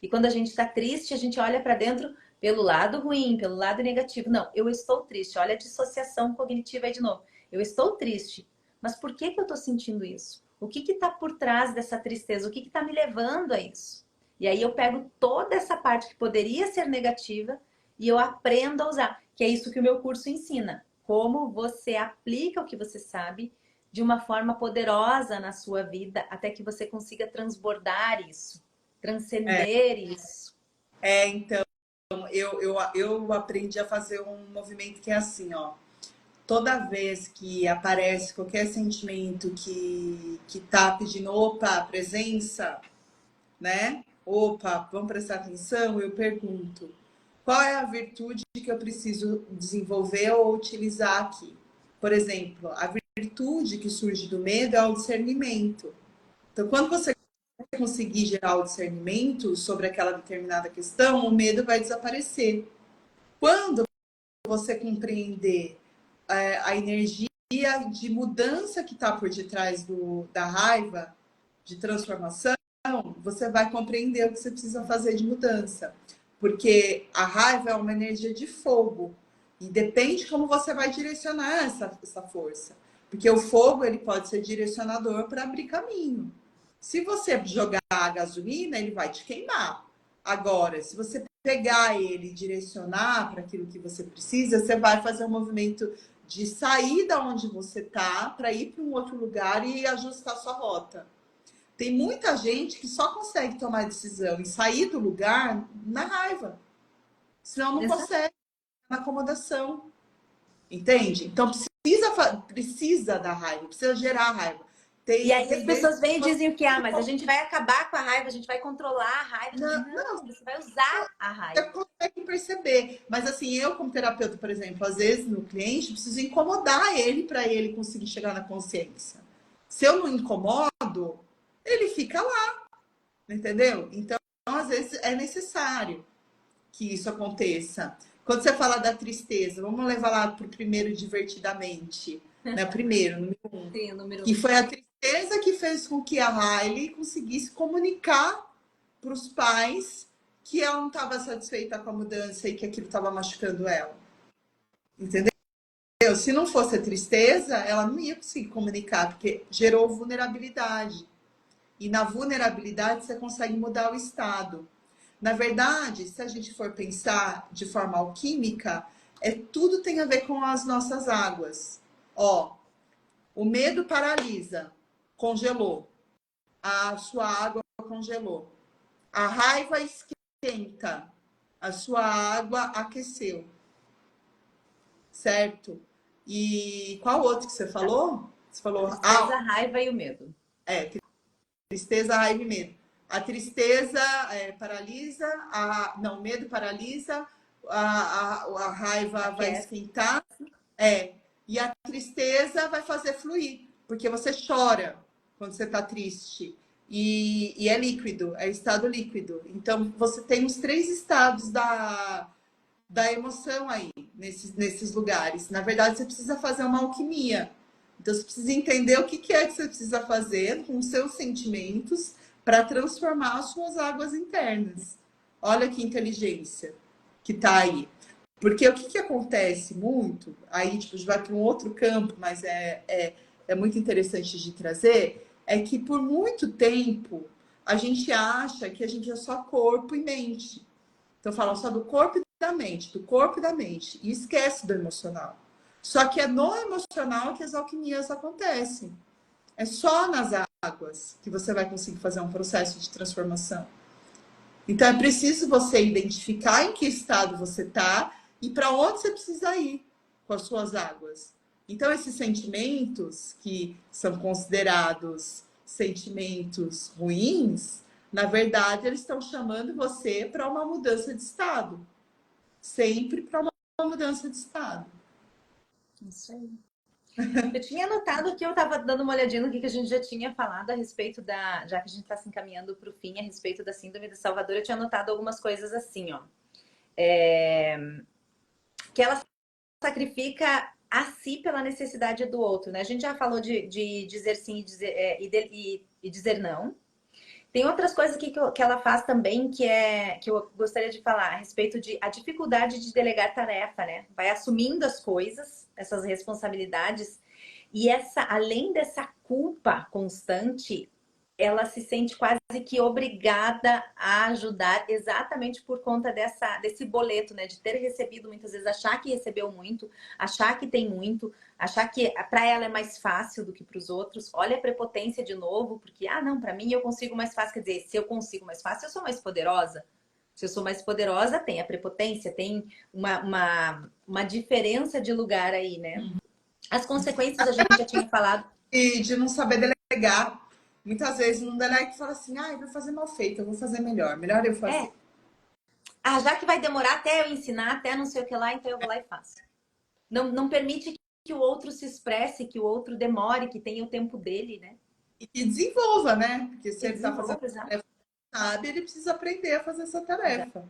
E quando a gente está triste, a gente olha para dentro pelo lado ruim, pelo lado negativo. Não, eu estou triste. Olha a dissociação cognitiva aí de novo. Eu estou triste. Mas por que que eu estou sentindo isso? O que está por trás dessa tristeza? O que está me levando a isso? E aí eu pego toda essa parte que poderia ser negativa e eu aprendo a usar. Que é isso que o meu curso ensina. Como você aplica o que você sabe de uma forma poderosa na sua vida até que você consiga transbordar isso, transcender isso. então, eu aprendi a fazer um movimento que é assim, ó. Toda vez que aparece qualquer sentimento que tá pedindo, opa, presença, né? Opa, vamos prestar atenção, eu pergunto, qual é a virtude que eu preciso desenvolver ou utilizar aqui? Por exemplo, a virtude que surge do medo é o discernimento. Então, quando você conseguir gerar o discernimento sobre aquela determinada questão, o medo vai desaparecer. Quando você compreender a energia de mudança que está por detrás da raiva, de transformação, você vai compreender o que você precisa fazer de mudança. Porque a raiva é uma energia de fogo. E depende como você vai direcionar essa força. Porque o fogo ele pode ser direcionador para abrir caminho. Se você jogar a gasolina, ele vai te queimar. Agora, se você pegar ele e direcionar para aquilo que você precisa, você vai fazer um movimento de sair da onde você tá para ir para um outro lugar e ajustar sua rota. Tem muita gente que só consegue tomar decisão e sair do lugar na raiva, senão não Exato. consegue, na acomodação. Entende? Então precisa da raiva, precisa gerar raiva. E aí as Tem vezes pessoas vêm e que dizem o que? Ah, mas a gente vai acabar com a raiva, a gente vai controlar a raiva. não, Não, você vai usar a você raiva. consegue perceber. Mas assim, eu como terapeuta, por exemplo, às vezes no cliente, preciso incomodar ele para ele conseguir chegar na consciência. Se eu não incomodo, ele fica lá, entendeu? Então, às vezes é necessário que isso aconteça. Quando você fala da tristeza, vamos levar lá para o primeiro divertidamente, né? Primeiro, número um, Sim, o número que um. foi a tristeza que fez com que a Riley conseguisse comunicar para os pais que ela não estava satisfeita com a mudança e que aquilo estava machucando ela. Entendeu? Se não fosse a tristeza, ela não ia conseguir comunicar, porque gerou vulnerabilidade. E na vulnerabilidade você consegue mudar o estado. Na verdade, se a gente for pensar de forma alquímica, tudo tem a ver com as nossas águas. Ó, o medo paralisa, congelou. A sua água congelou. A raiva esquenta, a sua água aqueceu. Certo? E qual outro que você falou? Você falou, Tristeza, raiva e o medo. é, tristeza, raiva e medo. A tristeza paralisa, não, o medo paralisa, a raiva vai Aquece. esquentar, e a tristeza vai fazer fluir, porque você chora quando você está triste. E é líquido, é estado líquido. Então, você tem os três estados da emoção aí, nesses lugares. Na verdade, você precisa fazer uma alquimia. Então, você precisa entender o que é que você precisa fazer com os seus sentimentos para transformar as suas águas internas. Olha que inteligência que está aí. Porque o que acontece muito, aí tipo, a gente vai para um outro campo, mas é muito interessante de trazer, é que por muito tempo a gente acha que a gente é só corpo e mente. Então, falam só do corpo e da mente, do corpo e da mente, e esquece do emocional. Só que é no emocional que as alquimias acontecem. É só nas águas que você vai conseguir fazer um processo de transformação. Então, é preciso você identificar em que estado você está e para onde você precisa ir com as suas águas. Então, esses sentimentos que são considerados sentimentos ruins, na verdade, eles estão chamando você para uma mudança de estado. Sempre para uma mudança de estado. Isso aí. Eu tinha anotado que eu estava dando uma olhadinha no que a gente já tinha falado a respeito da. Já que a gente está se encaminhando para o fim, a respeito da Síndrome de Salvador, eu tinha anotado algumas coisas assim, ó. Que ela sacrifica a si pela necessidade do outro, né? A gente já falou de dizer sim e dizer não. Tem outras coisas que ela faz também que eu gostaria de falar a respeito de a dificuldade de delegar tarefa, né? Vai assumindo as coisas, essas responsabilidades, e além dessa culpa constante, ela se sente quase que obrigada a ajudar exatamente por conta desse boleto, né? De ter recebido muitas vezes, achar que recebeu muito, achar que tem muito, achar que para ela é mais fácil do que para os outros. Olha a prepotência de novo, porque, não, para mim eu consigo mais fácil. Quer dizer, se eu consigo mais fácil, eu sou mais poderosa. Se eu sou mais poderosa, tem a prepotência, tem uma diferença de lugar aí, né? As consequências a gente já tinha falado. E de não saber delegar. Muitas vezes não delega e fala assim, eu vou fazer mal feito, eu vou fazer melhor. Melhor eu fazer. Já que vai demorar até eu ensinar, até não sei o que lá, então eu vou lá e faço. Não permite que o outro se expresse, que o outro demore, que tenha o tempo dele, né? E desenvolva, né? Porque se E ele está fazendo desenvolva, exato. tarefa, sabe, ele precisa aprender a fazer essa tarefa.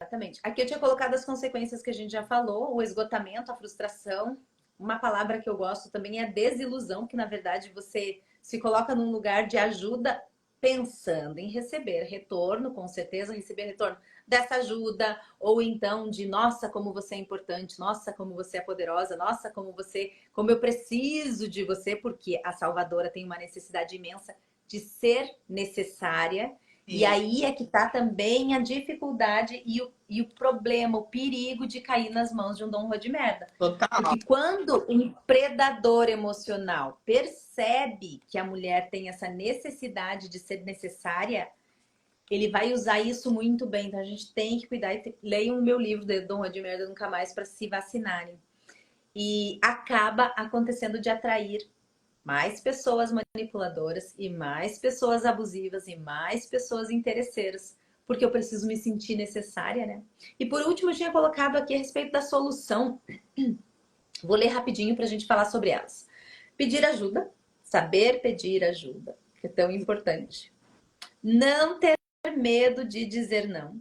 Exatamente. Aqui eu tinha colocado as consequências que a gente já falou, o esgotamento, a frustração. Uma palavra que eu gosto também é desilusão, que na verdade você se coloca num lugar de ajuda pensando em receber retorno, com certeza receber retorno dessa ajuda, ou então de nossa, como você é importante, nossa, como você é poderosa, nossa, como eu preciso de você, porque a salvadora tem uma necessidade imensa de ser necessária E Isso, aí é que tá também a dificuldade e o problema, o perigo de cair nas mãos de um Dom Juan de merda. total. Porque quando um predador emocional percebe que a mulher tem essa necessidade de ser necessária, ele vai usar isso muito bem. Então a gente tem que cuidar. Leiam o meu livro de Dom Juan de Merda Nunca Mais para se vacinarem. E acaba acontecendo de atrair mais pessoas manipuladoras e mais pessoas abusivas e mais pessoas interesseiras, porque eu preciso me sentir necessária, né? E por último, eu tinha colocado aqui a respeito da solução. Vou ler rapidinho para a gente falar sobre elas. Pedir ajuda, saber pedir ajuda, que é tão importante. Não ter medo de dizer não.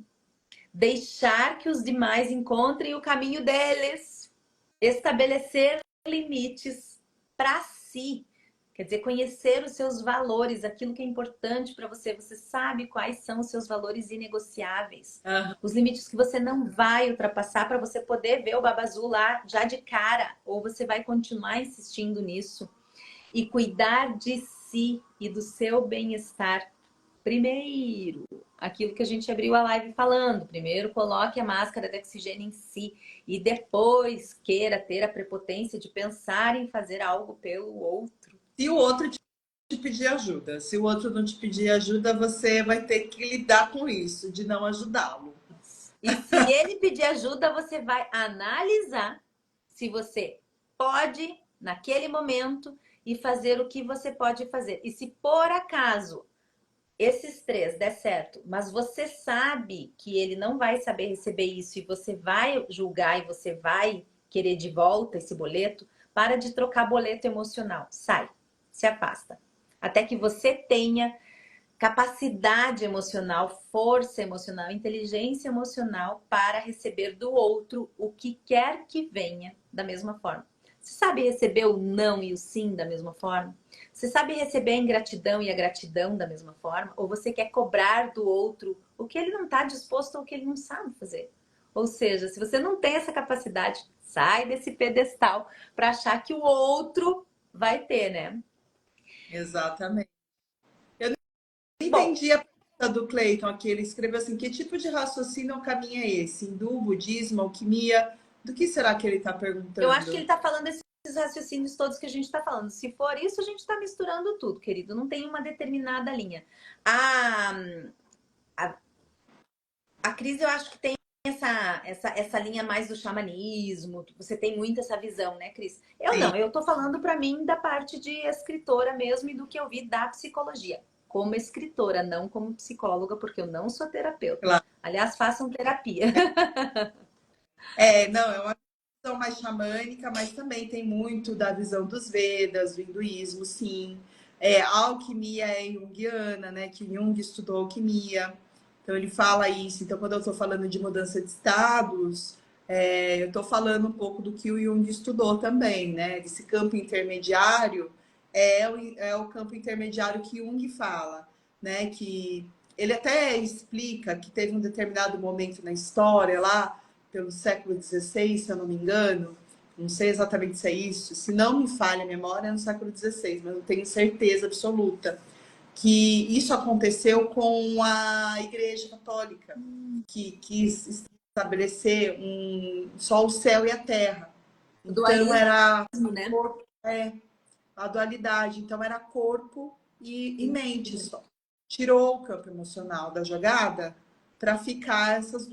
Deixar que os demais encontrem o caminho deles. Estabelecer limites para si. Quer dizer, conhecer os seus valores, aquilo que é importante para você. Você sabe quais são os seus valores inegociáveis. Aham. Os limites que você não vai ultrapassar para você poder ver o Baba Azul lá já de cara. Ou você vai continuar insistindo nisso. E cuidar de si e do seu bem-estar primeiro. Aquilo que a gente abriu a live falando. Primeiro coloque a máscara de oxigênio em si. E depois queira ter a prepotência de pensar em fazer algo pelo outro. Se o outro te pedir ajuda, se o outro não te pedir ajuda, você vai ter que lidar com isso, de não ajudá-lo. E se ele pedir ajuda, você vai analisar se você pode, naquele momento, e fazer o que você pode fazer. E se por acaso esses três der certo, mas você sabe que ele não vai saber receber isso e você vai julgar e você vai querer de volta esse boleto, para de trocar boleto emocional. Sai, se afasta. Até que você tenha capacidade emocional, força emocional, inteligência emocional para receber do outro o que quer que venha da mesma forma. Você sabe receber o não e o sim da mesma forma? Você sabe receber a ingratidão e a gratidão da mesma forma? Ou você quer cobrar do outro o que ele não está disposto ou o que ele não sabe fazer? Ou seja, se você não tem essa capacidade, sai desse pedestal para achar que o outro vai ter, né? Exatamente. Eu não Bom, entendi a pergunta do Cleiton aqui. Ele escreveu assim: que tipo de raciocínio ou caminho é esse? Hindu, budismo, alquimia? Do que será que ele está eu acho que ele perguntando? está falando esses raciocínios todos que a gente está falando. Se for isso, a gente está misturando tudo, querido. Não tem uma determinada linha. A, a, a Cris, eu acho que tem essa linha mais do xamanismo. Você tem muito essa visão, né, Cris? Eu Sim, não. Eu tô falando para mim da parte de escritora mesmo e do que eu vi da psicologia. Como escritora, não como psicóloga, porque eu não sou terapeuta. claro. Aliás, façam terapia. É, não, é uma visão mais xamânica, mas também tem muito da visão dos Vedas, do hinduísmo, sim. É, a alquimia é junguiana, né? Que Jung estudou alquimia. Então ele fala isso. Então, quando eu estou falando de mudança de estados, eu estou falando um pouco do que o Jung estudou também, né? Esse campo intermediário é o campo intermediário que Jung fala, né? Que ele até explica que teve um determinado momento na história lá pelo século XVI, se eu não me engano. Não sei exatamente se é isso. Se não me falha a memória, é no século XVI, mas eu tenho certeza absoluta que isso aconteceu com a Igreja Católica, que quis estabelecer só o céu e a terra. Então Dualismo, era né? corpo, a dualidade. Então era corpo e mente só. Tirou o campo emocional da jogada para ficar essas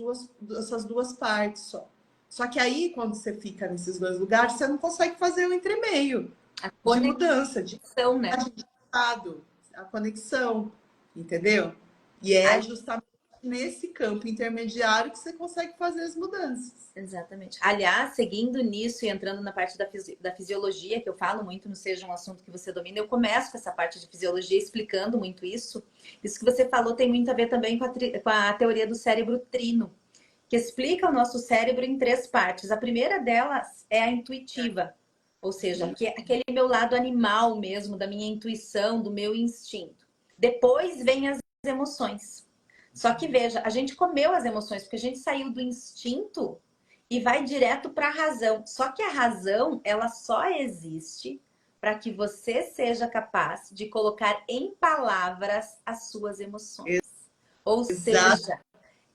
duas partes só. Só que aí, quando você fica nesses dois lugares, você não consegue fazer o entremeio A de mudança, de conexão, né? estado, a conexão, entendeu? E é Ali justamente nesse campo intermediário que você consegue fazer as mudanças. Exatamente. Aliás, seguindo nisso e entrando na parte da fisiologia, que eu falo muito no Seja um Assunto que Você Domina, eu começo com essa parte de fisiologia explicando muito isso. Isso que você falou tem muito a ver também com a teoria do cérebro trino, que explica o nosso cérebro em três partes. A primeira delas é a intuitiva, ou seja, que é aquele meu lado animal mesmo, da minha intuição, do meu instinto. Depois vem as emoções. Só que veja, a gente comeu as emoções, porque a gente saiu do instinto e vai direto para a razão. Só que a razão, ela só existe para que você seja capaz de colocar em palavras as suas emoções. Ou Exato. seja,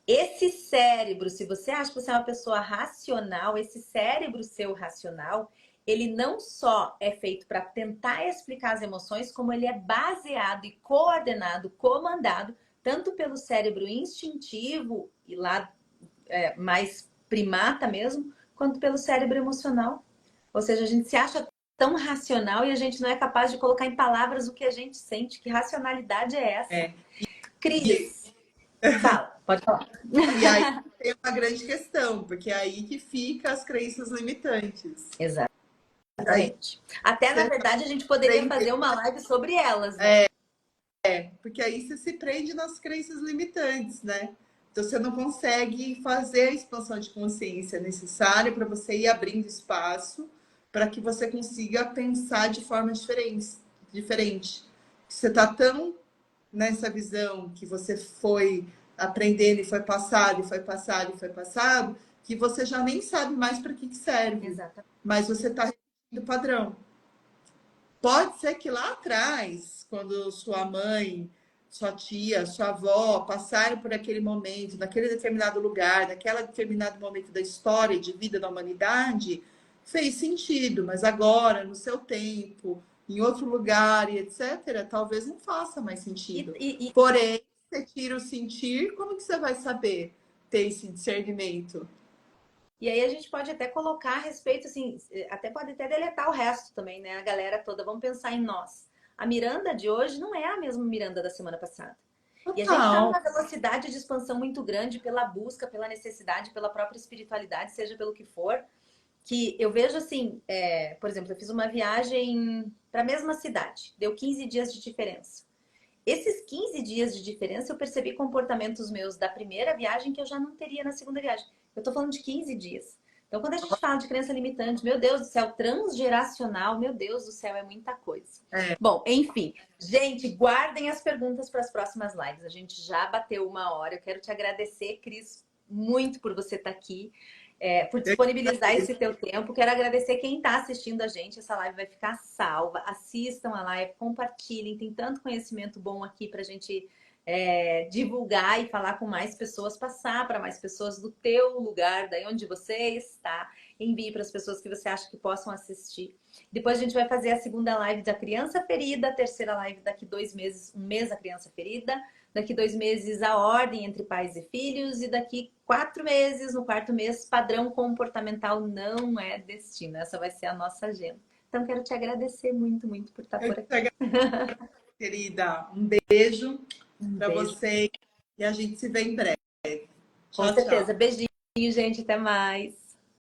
esse cérebro, se você acha que você é uma pessoa racional, esse cérebro seu racional, ele não só é feito para tentar explicar as emoções, como ele é baseado e coordenado, comandado, tanto pelo cérebro instintivo, e lá mais primata mesmo, quanto pelo cérebro emocional. Ou seja, a gente se acha tão racional e a gente não é capaz de colocar em palavras o que a gente sente. Que racionalidade é essa? É. Cris, fala, pode falar. E aí tem uma grande questão, porque é aí que fica as crenças limitantes. Aí Exatamente. Até, na você verdade, a gente poderia prende, fazer uma live sobre elas, né? porque aí você se prende nas crenças limitantes, né? Então você não consegue fazer a expansão de consciência necessária para você ir abrindo espaço para que você consiga pensar de forma diferente. Você está tão nessa visão que você foi aprendendo e foi passado, e foi passado, e foi passado, que você já nem sabe mais para que serve. Exatamente. Mas você está repetindo o padrão. Pode ser que lá atrás, quando sua mãe, sua tia, sua avó passaram por aquele momento, naquele determinado lugar, naquele determinado momento da história e de vida da humanidade, fez sentido, mas agora, no seu tempo, em outro lugar e etc., talvez não faça mais E, sentido. e, e, Porém, você tira o sentir, como que você vai saber ter esse discernimento? e aí a gente pode até colocar a respeito, assim, até pode até deletar o resto também, né? A galera toda, vamos pensar em nós. A Miranda de hoje não é a mesma Miranda da semana passada. E a gente está Total. numa velocidade de expansão muito grande pela busca, pela necessidade, pela própria espiritualidade, seja pelo que for, que eu vejo assim, por exemplo, eu fiz uma viagem para a mesma cidade, deu 15 dias de diferença. Esses 15 dias de diferença eu percebi comportamentos meus da primeira viagem que eu já não teria na segunda viagem. Eu tô falando de 15 dias. Então, quando a gente fala de crença limitante, meu Deus do céu, transgeracional, meu Deus do céu, é muita coisa. É. Bom, enfim, gente, guardem as perguntas para as próximas lives. A gente já bateu 1 hora. Eu quero te agradecer, Cris, muito por você estar aqui, por disponibilizar esse teu tempo. Quero agradecer quem está assistindo a gente. Essa live vai ficar salva. Assistam a live, compartilhem. Tem tanto conhecimento bom aqui para a gente divulgar e falar com mais pessoas, passar para mais pessoas do teu lugar, daí onde você está. Envie para as pessoas que você acha que possam assistir. Depois a gente vai fazer a segunda live da criança ferida, a terceira live daqui 2 meses, 1 mês a criança ferida, daqui 2 meses a ordem entre pais e filhos, e daqui 4 meses, no 4º mês, padrão comportamental não é destino. Essa vai ser a nossa agenda. Então, quero te agradecer muito, muito por estar por aqui. Querida, um beijo para Beijo. você e a gente se vê em breve. Com Tchau, certeza. tchau. Beijinho, gente. Até mais.